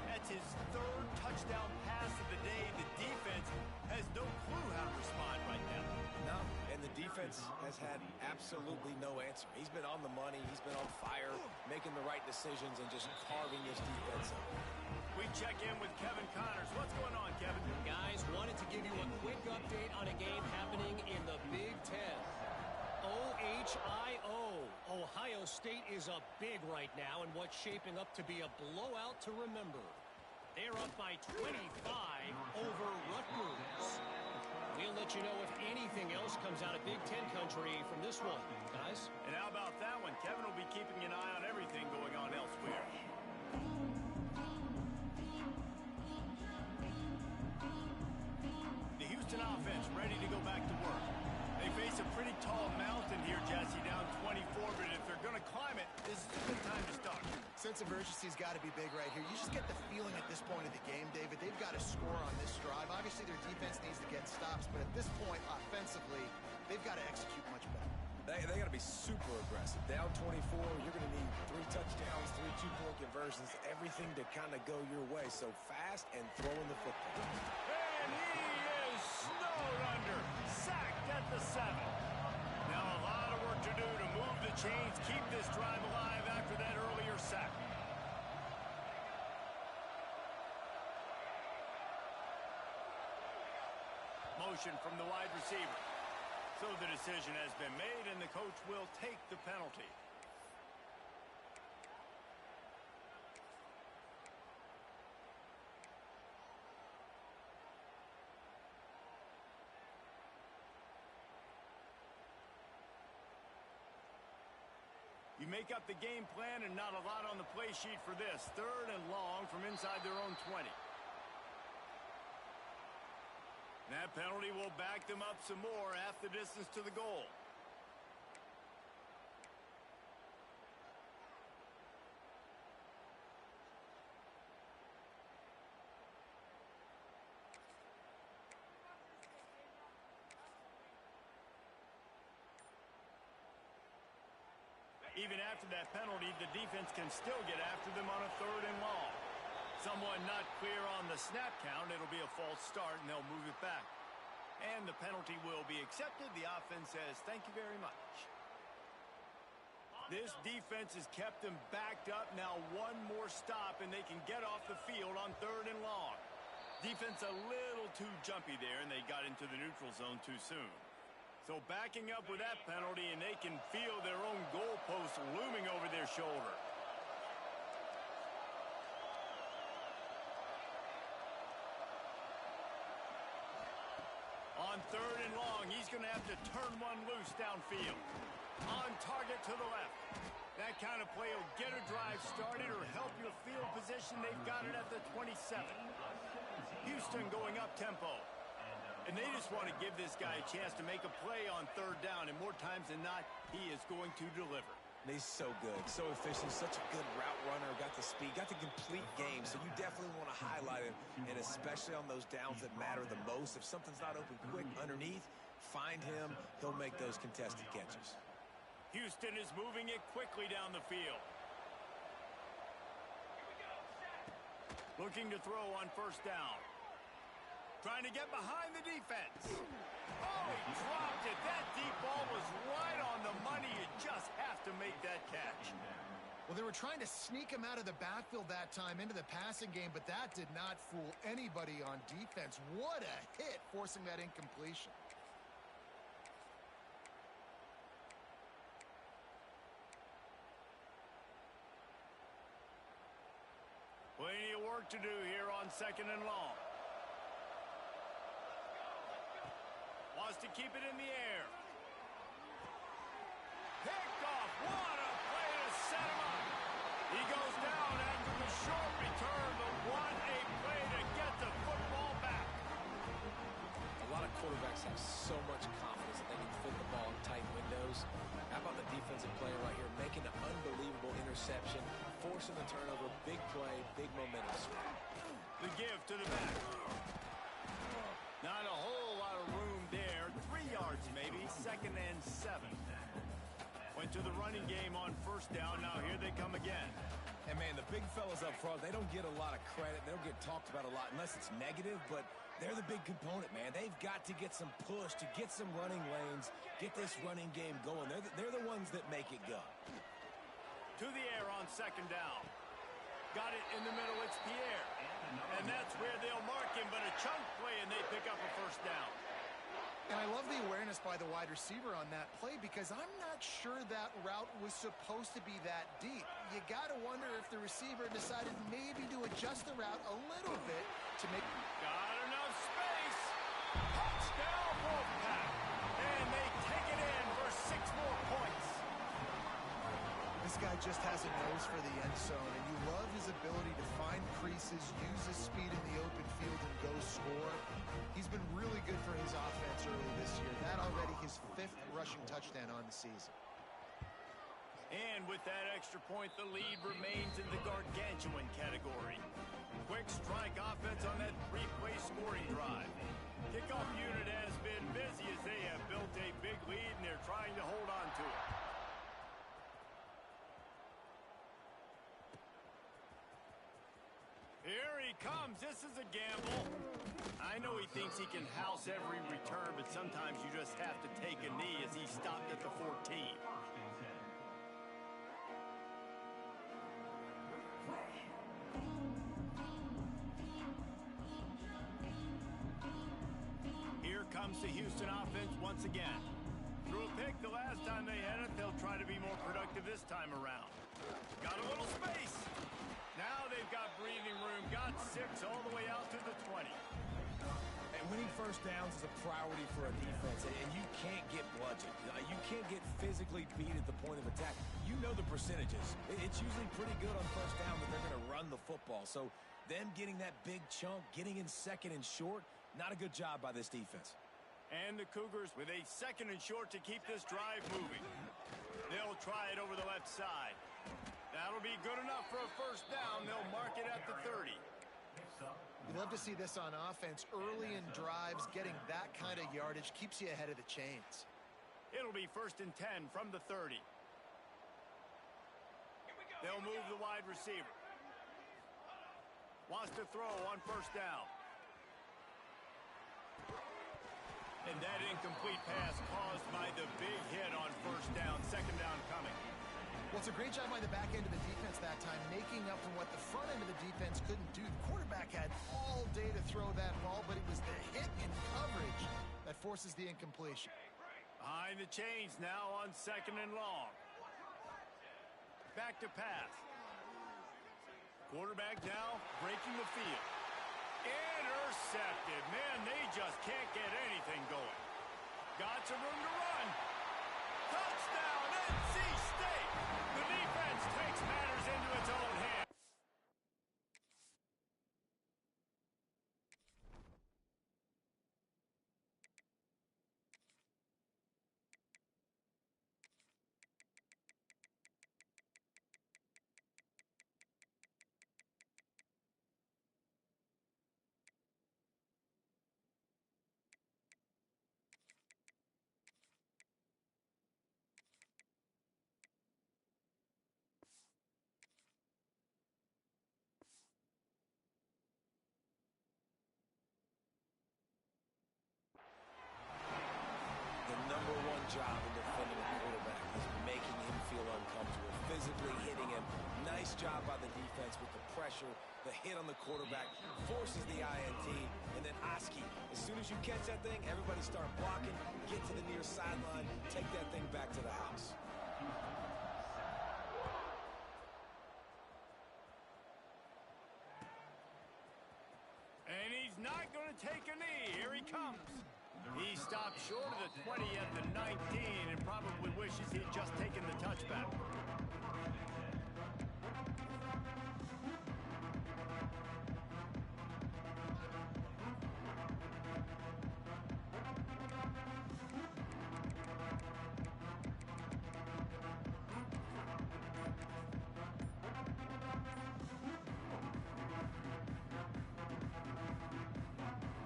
Speaker 1: That's his 3rd touchdown pass of the day. The defense has no clue how to respond right now.
Speaker 2: No, and the defense has had absolutely no answer. He's been on the money. He's been on fire, making the right decisions and just carving this defense up.
Speaker 1: We check in with Kevin Connors. What's going on, Kevin?
Speaker 4: Guys, wanted to give you a quick update on a game happening in the Big Ten. OHIO. Ohio State is up big right now in what's shaping up to be a blowout to remember. They're up by 25 over Rutgers. We'll let you know if anything else comes out of Big Ten country from this one, guys.
Speaker 1: And how about that one? Kevin will be keeping an eye on everything going on elsewhere. The Houston offense ready to go back to work. They face a pretty tall mountain here, Jesse, down 24, but if they're going to climb it, this is a good time to start.
Speaker 3: Sense of urgency's got to be big right here. You just get the feeling at this point of the game, David, they've got to score on this drive. Obviously, their defense needs to get stops, but at this point, offensively, they've got to execute much better.
Speaker 2: They got to be super aggressive. Down 24, you're going to need 3 touchdowns, 3 two-point conversions, everything to kind of go your way. So fast and throwing the football.
Speaker 1: And he is snowed under. Sacked at the 7. Now a lot of work to do to move the chains, keep this drive alive after that earlier sack. Motion from the wide receiver. So the decision has been made, and the coach will take the penalty. You make up the game plan and not a lot on the play sheet for this. 3rd and long from inside their own 20. That penalty will back them up some more, half the distance to the goal. Even after that penalty, the defense can still get after them on a 3rd and long. Someone not clear on the snap count. It'll be a false start, and they'll move it back. And the penalty will be accepted. The offense says, thank you very much. This defense has kept them backed up. Now one more stop, and they can get off the field on 3rd and long. Defense a little too jumpy there, and they got into the neutral zone too soon. So backing up with that penalty, and they can feel their own goalpost looming over their shoulder. On 3rd and long, he's going to have to turn one loose downfield. On target to the left. That kind of play will get a drive started or help your field position. They've got it at the 27. Houston going up tempo. And they just want to give this guy a chance to make a play on 3rd down, and more times than not, he is going to deliver.
Speaker 2: And he's so good, so efficient, such a good route runner, got the speed, got the complete game, so you definitely want to highlight him, and especially on those downs that matter the most. If something's not open quick underneath, find him, he'll make those contested catches.
Speaker 1: Houston is moving it quickly down the field. Looking to throw on 1st down. Trying to get behind the defense. Oh, he dropped it. That deep ball was right on the money. You just have to make that catch.
Speaker 3: Well, they were trying to sneak him out of the backfield that time into the passing game, but that did not fool anybody on defense. What a hit, forcing that incompletion.
Speaker 1: Plenty of work to do here on 2nd and long. Wants to keep it in the air. Picked off. What a play to set him up. He goes down after the short return, but what a play to get the football back.
Speaker 2: A lot of quarterbacks have so much confidence that they can fit the ball in tight windows. How about the defensive player right here making an unbelievable interception, forcing the turnover, big play, big momentum swing.
Speaker 1: The give to the back. Not a whole lot of room there. 3 yards maybe. 2nd and 7. Went to the running game on 1st down. Now here they come again.
Speaker 2: And, man, the big fellas up front, they don't get a lot of credit. They don't get talked about a lot unless it's negative, but they're the big component, man. They've got to get some push, to get some running lanes, get this running game going. They're the ones that make it go.
Speaker 1: To the air on 2nd down. Got it in the middle. It's Pierre. And that's where they'll mark him, but a chunk play, and they pick up a 1st down.
Speaker 3: And I love the awareness by the wide receiver on that play because I'm not sure that route was supposed to be that deep. You got to wonder if the receiver decided maybe to adjust the route a little bit to make...
Speaker 1: Got enough space. Touchdown, Wolfpack. And they take it in for 6 more points.
Speaker 3: This guy just has a nose for the end zone, and you love his ability to find creases, use his speed in the open field, and go score. He's been really good for his offense early this year. That already his 5th rushing touchdown on the season.
Speaker 1: And with that extra point, the lead remains in the gargantuan category. Quick strike offense on that 3-play scoring drive. Kickoff unit has been busy as they have built a big lead, and they're trying to hold on to it. Sometimes this is a gamble. I know he thinks he can house every return, but sometimes you just have to take a knee as he stopped at the 14. Here comes the Houston offense once again. Threw a pick the last time they had it. They'll try to be more productive this time around. Got a little space. Now they've got breathing room. Got 6 all the way out to the 20.
Speaker 2: And winning first downs is a priority for a defense, and you can't get bludgeoned. You can't get physically beat at the point of attack. You know the percentages. It's usually pretty good on first down that they're going to run the football. So them getting that big chunk, getting in second and short, not a good job by this defense.
Speaker 1: And the Cougars with a second and short to keep this drive moving. They'll try it over the left side. That'll be good enough for a first down. They'll mark it at the 30.
Speaker 3: You love to see this on offense. Early in drives, getting that kind of yardage keeps you ahead of the chains.
Speaker 1: It'll be 1st and 10 from the 30. They'll move the wide receiver. Wants to throw on first down. And that incomplete pass caused by the big hit on first down. Second down coming.
Speaker 3: Well, it's a great job by the back end of the defense that time, making up for what the front end of the defense couldn't do. The quarterback had all day to throw that ball, but it was the hit in coverage that forces the incompletion.
Speaker 1: Behind the chains now on 2nd and long. Back to pass. Quarterback now breaking the field. Intercepted. Man, they just can't get anything going. Got some room to run. Touchdown, NC State. The defense takes matters into its own hands.
Speaker 2: Job in defending a quarterback is making him feel uncomfortable, physically hitting him. Nice job by the defense with the pressure. The hit on the quarterback forces the INT. And then Oski, as soon as you catch that thing, everybody start blocking, get to the near sideline, take that thing back to the house.
Speaker 1: And he's not going to take a knee. Here he comes. He stopped short of the 20 at the 19 and probably wishes he'd just taken the touchback.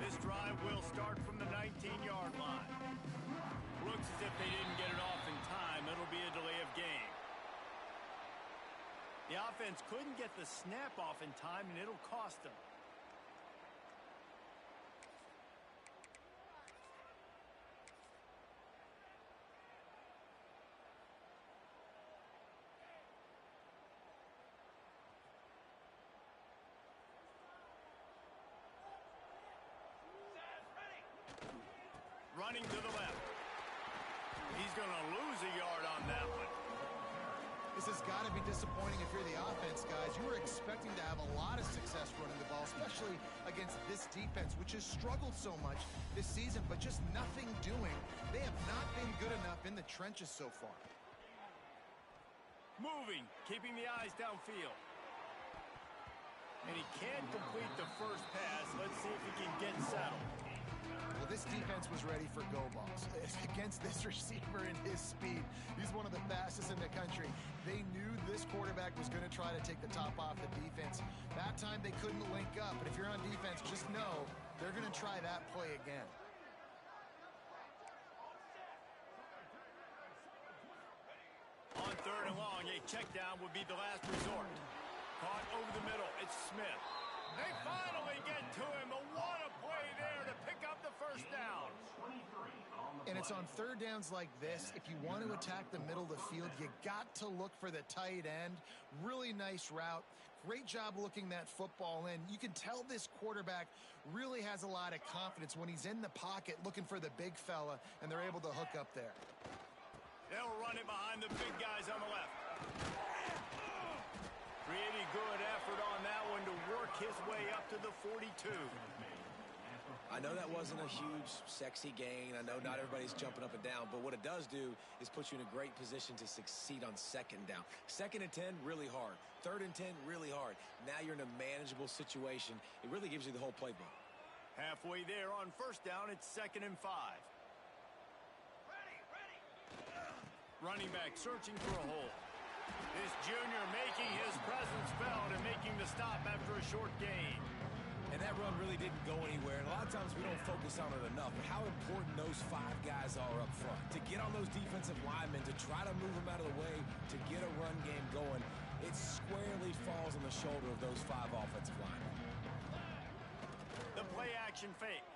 Speaker 1: This drive will start from the 19-yard line. Looks as if they didn't get it off in time. It'll be a delay of game. The offense couldn't get the snap off in time, and it'll cost them. Running to the left. He's going to lose a yard on that one.
Speaker 3: This has got to be disappointing if you're the offense, guys. You were expecting to have a lot of success running the ball, especially against this defense, which has struggled so much this season, but just nothing doing. They have not been good enough in the trenches so far.
Speaker 1: Moving, keeping the eyes downfield. And he can't complete the first pass. Let's see if he can get settled.
Speaker 3: Well, this defense was ready for go balls. Against this receiver and his speed, he's one of the fastest in the country. They knew this quarterback was going to try to take the top off the defense. That time they couldn't link up, but if you're on defense, just know they're going to try that play again.
Speaker 1: On 3rd and long, a check down would be the last resort. Caught over the middle, it's Smith. They finally get to him. What a play there to pick up the first down.
Speaker 3: And it's on third downs like this. If you want to attack the middle of the field, you got to look for the tight end. Really nice route. Great job looking that football in. You can tell this quarterback really has a lot of confidence when he's in the pocket looking for the big fella, and they're able to hook up there.
Speaker 1: They'll run it behind the big guys on the left. Pretty good effort on that one to work his way up to the 42.
Speaker 2: I know that wasn't a huge, sexy gain. I know not everybody's jumping up and down, but what it does do is put you in a great position to succeed on second down. Second and 10, really hard. Third and 10, really hard. Now you're in a manageable situation. It really gives you the whole playbook.
Speaker 1: Halfway there on first down, it's 2nd and 5. Running back searching for a hole. This junior making his presence felt and making the stop after a short gain.
Speaker 2: And that run really didn't go anywhere. And a lot of times we don't focus on it enough. But how important those 5 guys are up front. To get on those defensive linemen, to try to move them out of the way, to get a run game going, it squarely falls on the shoulder of those 5 offensive linemen.
Speaker 1: The play action fake.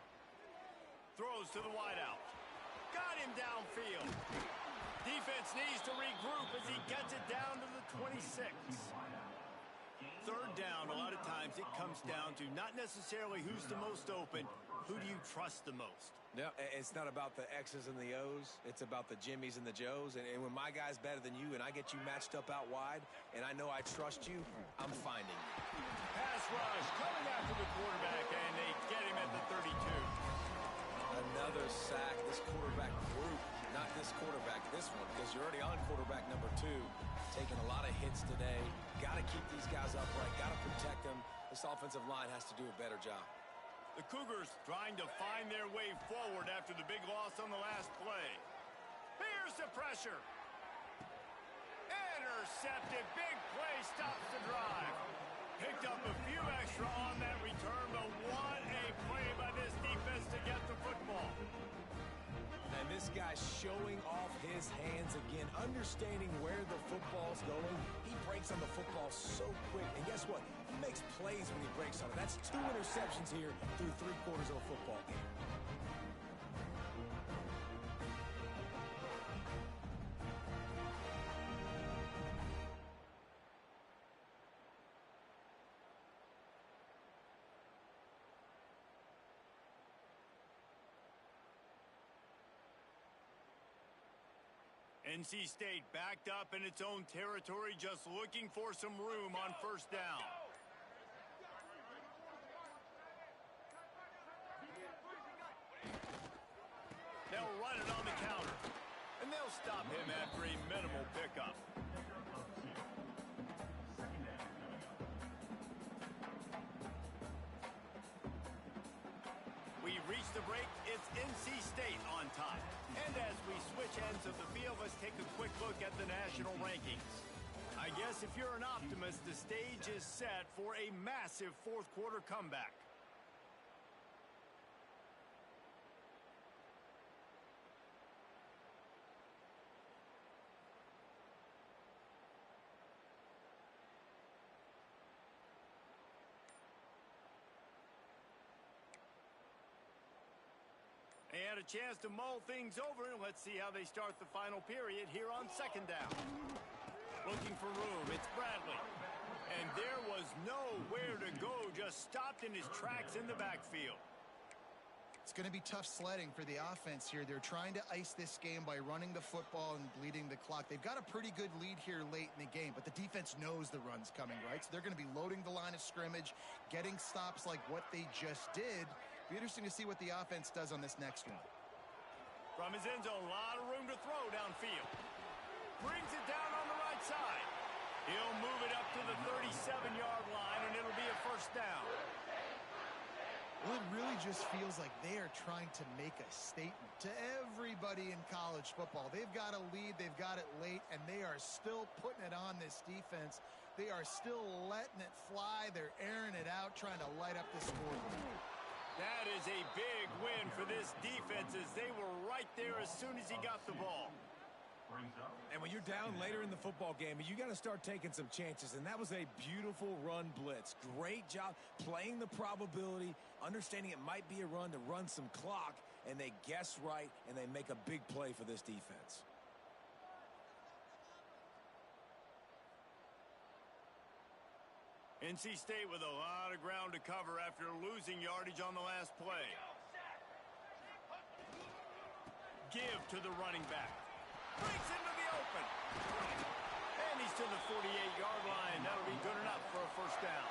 Speaker 1: Throws to the wideout. Got him downfield. Defense needs to regroup as he gets it down to the 26. Third down, a lot of times it comes down to not necessarily who's the most open, who do you trust the most?
Speaker 2: Yeah, it's not about the X's and the O's. It's about the Jimmies and the Joes. And when my guy's better than you and I get you matched up out wide and I know I trust you, I'm finding you.
Speaker 1: Pass rush coming after the quarterback, and they get him at the 32.
Speaker 2: Another sack. This quarterback group, not this quarterback, this one, because you're already on quarterback number 2. Taking a lot of hits today. Got to keep these guys upright. Got to protect them. This offensive line has to do a better job.
Speaker 1: The Cougars trying to find their way forward after the big loss on the last play. Here's the pressure. Intercepted. Big play stops the drive. Picked up a few extra on that return, but what a play by this defense to get the football.
Speaker 2: And this guy's showing off his hands again, understanding where the football's going. He breaks on the football so quick. And guess what? He makes plays when he breaks on it. That's 2 interceptions here through 3 quarters of a football game.
Speaker 1: NC State backed up in its own territory, just looking for some room on first down. They'll run it on the counter, and they'll stop him after a minimal pickup. We reach the break. It's NC State on top. And as we switch ends of the field, let's take a quick look at the national rankings. I guess if you're an optimist, the stage is set for a massive fourth quarter comeback. They had a chance to mull things over. Let's see how they start the final period here on second down. Looking for room, it's Bradley. And there was nowhere to go, just stopped in his tracks in the backfield.
Speaker 3: It's going to be tough sledding for the offense here. They're trying to ice this game by running the football and bleeding the clock. They've got a pretty good lead here late in the game, but the defense knows the run's coming, right? So they're going to be loading the line of scrimmage, getting stops like what they just did. Be interesting to see what the offense does on this next one.
Speaker 1: From his end zone, a lot of room to throw downfield. Brings it down on the right side. He'll move it up to the 37-yard line, and it'll be a first down.
Speaker 3: Well, it really just feels like they are trying to make a statement to everybody in college football. They've got a lead, they've got it late, and they are still putting it on this defense. They are still letting it fly. They're airing it out, trying to light up the scoreboard.
Speaker 1: That is a big win for this defense as they were right there as soon as he got the ball.
Speaker 2: And when you're down later in the football game, you got to start taking some chances. And that was a beautiful run blitz. Great job playing the probability, understanding it might be a run to run some clock, and they guess right, and they make a big play for this defense.
Speaker 1: NC State with a lot of ground to cover after losing yardage on the last play. Give to the running back. Breaks into the open. And he's to the 48-yard line. That'll be good enough for a first down.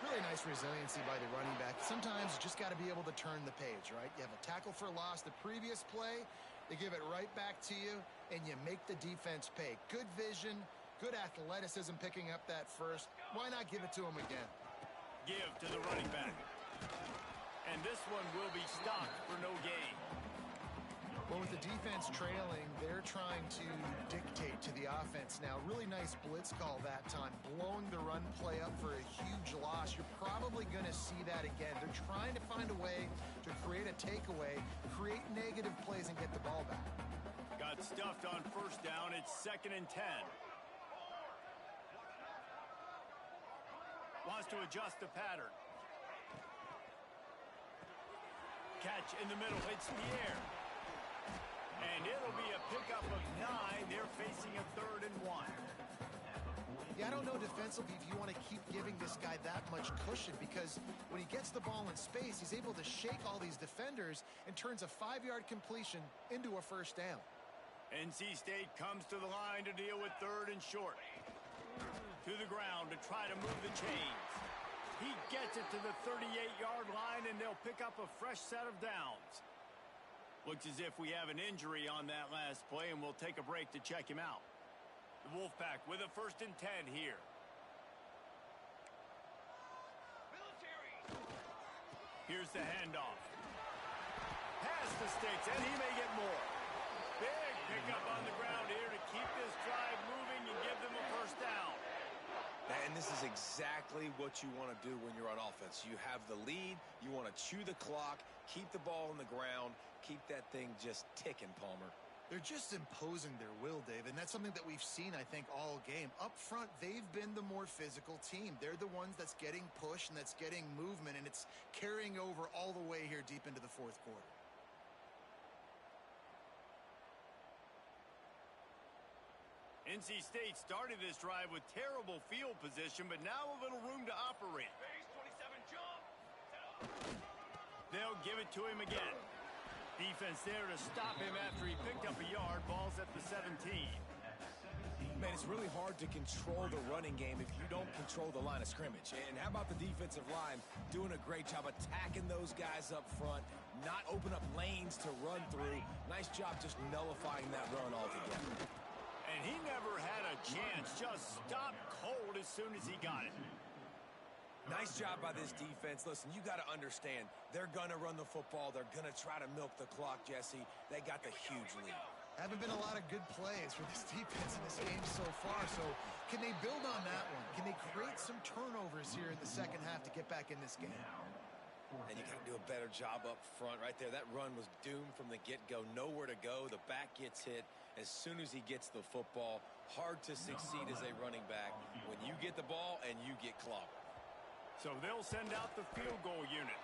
Speaker 3: Really nice resiliency by the running back. Sometimes you just got to be able to turn the page, right? You have a tackle for loss the previous play. They give it right back to you, and you make the defense pay. Good vision, good athleticism picking up that first. Why not give it to him again?
Speaker 1: Give to the running back. And this one will be stopped for no gain.
Speaker 3: Well, with the defense trailing, they're trying to dictate to the offense now. Really nice blitz call that time, blowing the run play up for a huge loss. You're probably going to see that again. They're trying to find a way to create a takeaway, create negative plays, and get the ball back.
Speaker 1: Got stuffed on first down. It's 2nd and 10. Wants to adjust the pattern. Catch in the middle. It's Pierre. And it'll be a pickup of 9. They're facing a 3rd and 1.
Speaker 3: Yeah, I don't know defensively if you want to keep giving this guy that much cushion, because when he gets the ball in space, he's able to shake all these defenders and turns a 5-yard completion into a first down.
Speaker 1: NC State comes to the line to deal with 3rd and short. To the ground to try to move the chains. He gets it to the 38-yard line, and they'll pick up a fresh set of downs. Looks as if we have an injury on that last play, and we'll take a break to check him out. The Wolfpack with a 1st and 10 here. Here's the handoff. Pass the sticks, and he may get more. Big pickup on the ground here to keep this drive moving and give them a first down.
Speaker 2: And this is exactly what you want to do when you're on offense. You have the lead. You want to chew the clock, keep the ball on the ground, keep that thing just ticking, Palmer.
Speaker 3: They're just imposing their will, Dave, and that's something that we've seen, I think, all game. Up front, they've been the more physical team. They're the ones that's getting push and that's getting movement, and it's carrying over all the way here deep into the 4th quarter.
Speaker 1: NC State started this drive with terrible field position, but now a little room to operate. They'll give it to him again. Defense there to stop him after he picked up a yard. Ball's at the 17.
Speaker 2: Man, it's really hard to control the running game if you don't control the line of scrimmage. And how about the defensive line doing a great job attacking those guys up front, not open up lanes to run through. Nice job just nullifying that run altogether.
Speaker 1: And he never had a chance, just stopped cold as soon as he got it.
Speaker 2: Nice job by this defense. Listen, you got to understand, they're going to run the football. They're going to try to milk the clock, Jesse. They got the huge lead.
Speaker 3: Haven't been a lot of good plays for this defense in this game so far, so can they build on that one? Can they create some turnovers here in the second half to get back in this game?
Speaker 2: And you got to do a better job up front right there. That run was doomed from the get-go. Nowhere to go. The back gets hit as soon as he gets the football. Hard to succeed as a running back when you get the ball and you get clobbered.
Speaker 1: So they'll send out the field goal unit.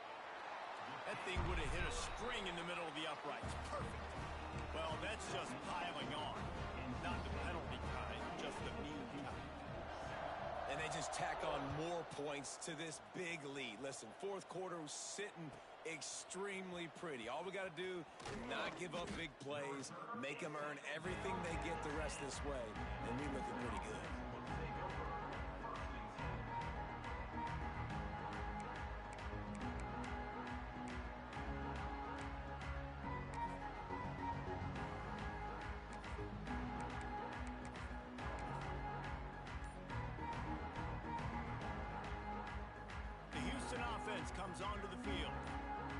Speaker 1: That thing would have hit a string in the middle of the uprights. Perfect. Well, that's just piling on. Not the penalty kind, just the mean kind.
Speaker 2: And they just tack on more points to this big lead. Listen, 4th quarter was sitting extremely pretty. All we got to do is not give up big plays, make them earn everything they get the rest this way, and we looking pretty good.
Speaker 1: Comes onto the field.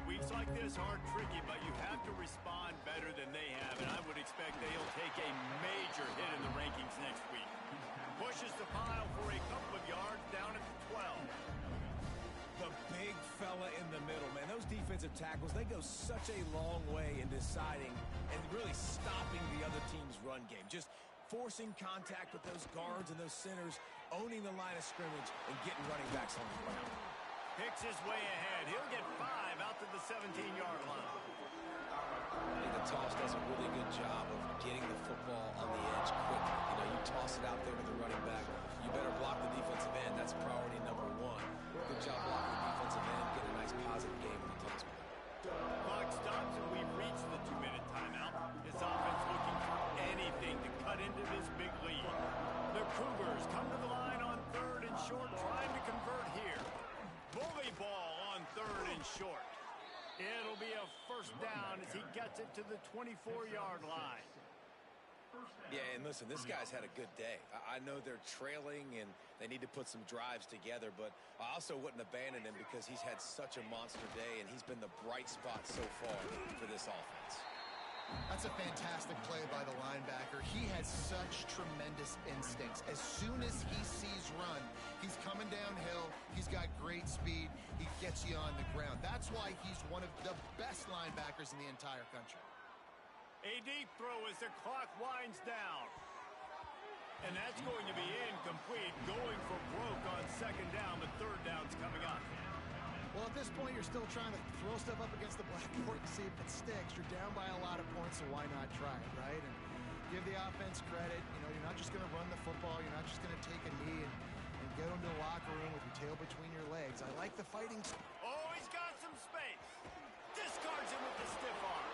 Speaker 1: Weeks like this are tricky, but you have to respond better than they have, and I would expect they'll take a major hit in the rankings next week. Pushes the pile for a couple of yards down at the 12.
Speaker 2: The big fella in the middle, man. Those defense defensive tackles, they go such a long way in deciding and really stopping the other team's run game. Just forcing contact with those guards and those centers, owning the line of scrimmage, and getting running backs on the ground.
Speaker 1: Picks his way ahead. He'll get 5 out to the 17-yard line.
Speaker 2: I think the toss does a really good job of getting the football on the edge quickly. You know, you toss it out there to the running back. You better block the defensive end. That's priority number 1. Good job blocking the defensive end. Get a nice positive game in the toss.
Speaker 1: Clock stops, and we've reached the 2-minute timeout. This offense looking for anything to cut into this big lead. The Cougars come to the line on 3rd and short, trying to convert here. Bully ball on 3rd and short. It'll be a first down as he gets it to the 24-yard line.
Speaker 2: Yeah, and listen, this guy's had a good day. I know they're trailing and they need to put some drives together, but I also wouldn't abandon him because he's had such a monster day and he's been the bright spot so far for this offense.
Speaker 3: That's a fantastic play by the linebacker. He has such tremendous instincts. As soon as he sees run, he's coming downhill. He's got great speed. He gets you on the ground. That's why he's one of the best linebackers in the entire country.
Speaker 1: A deep throw as the clock winds down. And that's going to be incomplete. Going for broke on 2nd down, but 3rd down's coming up.
Speaker 3: Well, at this point, you're still trying to throw stuff up against the blackboard and see if it sticks. You're down by a lot of points, so why not try it, right? And give the offense credit. You know, you're not just going to run the football. You're not just going to take a knee and get into the locker room with your tail between your legs. I like the fighting.
Speaker 1: Oh, he's got some space. Discards him with the stiff arm.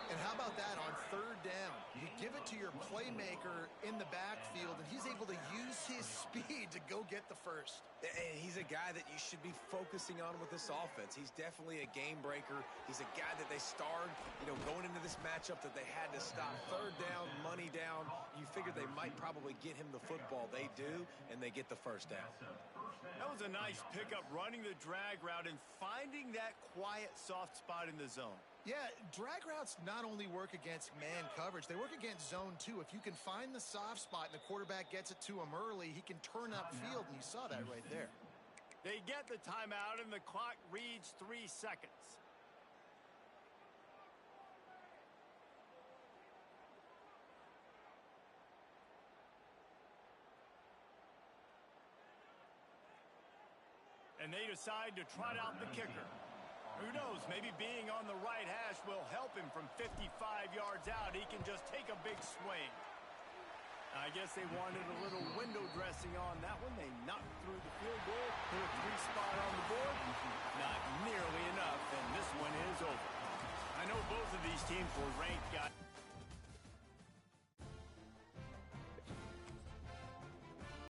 Speaker 3: And how about that on 3rd down? You give it to your playmaker in the backfield, and he's able to use his speed to go get the first.
Speaker 2: And he's a guy that you should be focusing on with this offense. He's definitely a game breaker. He's a guy that they starred, you know, going into this matchup that they had to stop. 3rd down, money down. You figured they might probably get him the football. They do, and they get the first down.
Speaker 1: That was a nice pickup, running the drag route and finding that quiet, soft spot in the zone.
Speaker 3: Yeah, drag routes not only work against man coverage, they work against zone too. If you can find the soft spot and the quarterback gets it to him early, he can turn upfield, and you saw that right there.
Speaker 1: They get the timeout, and the clock reads 3 seconds. And they decide to trot out the kicker. Who knows, maybe being on the right hash will help him from 55 yards out. He can just take a big swing. I guess they wanted a little window dressing on that one. They knocked through the field goal, put a 3-spot on the board. Not nearly enough, and this one is over. I know both of these teams were ranked,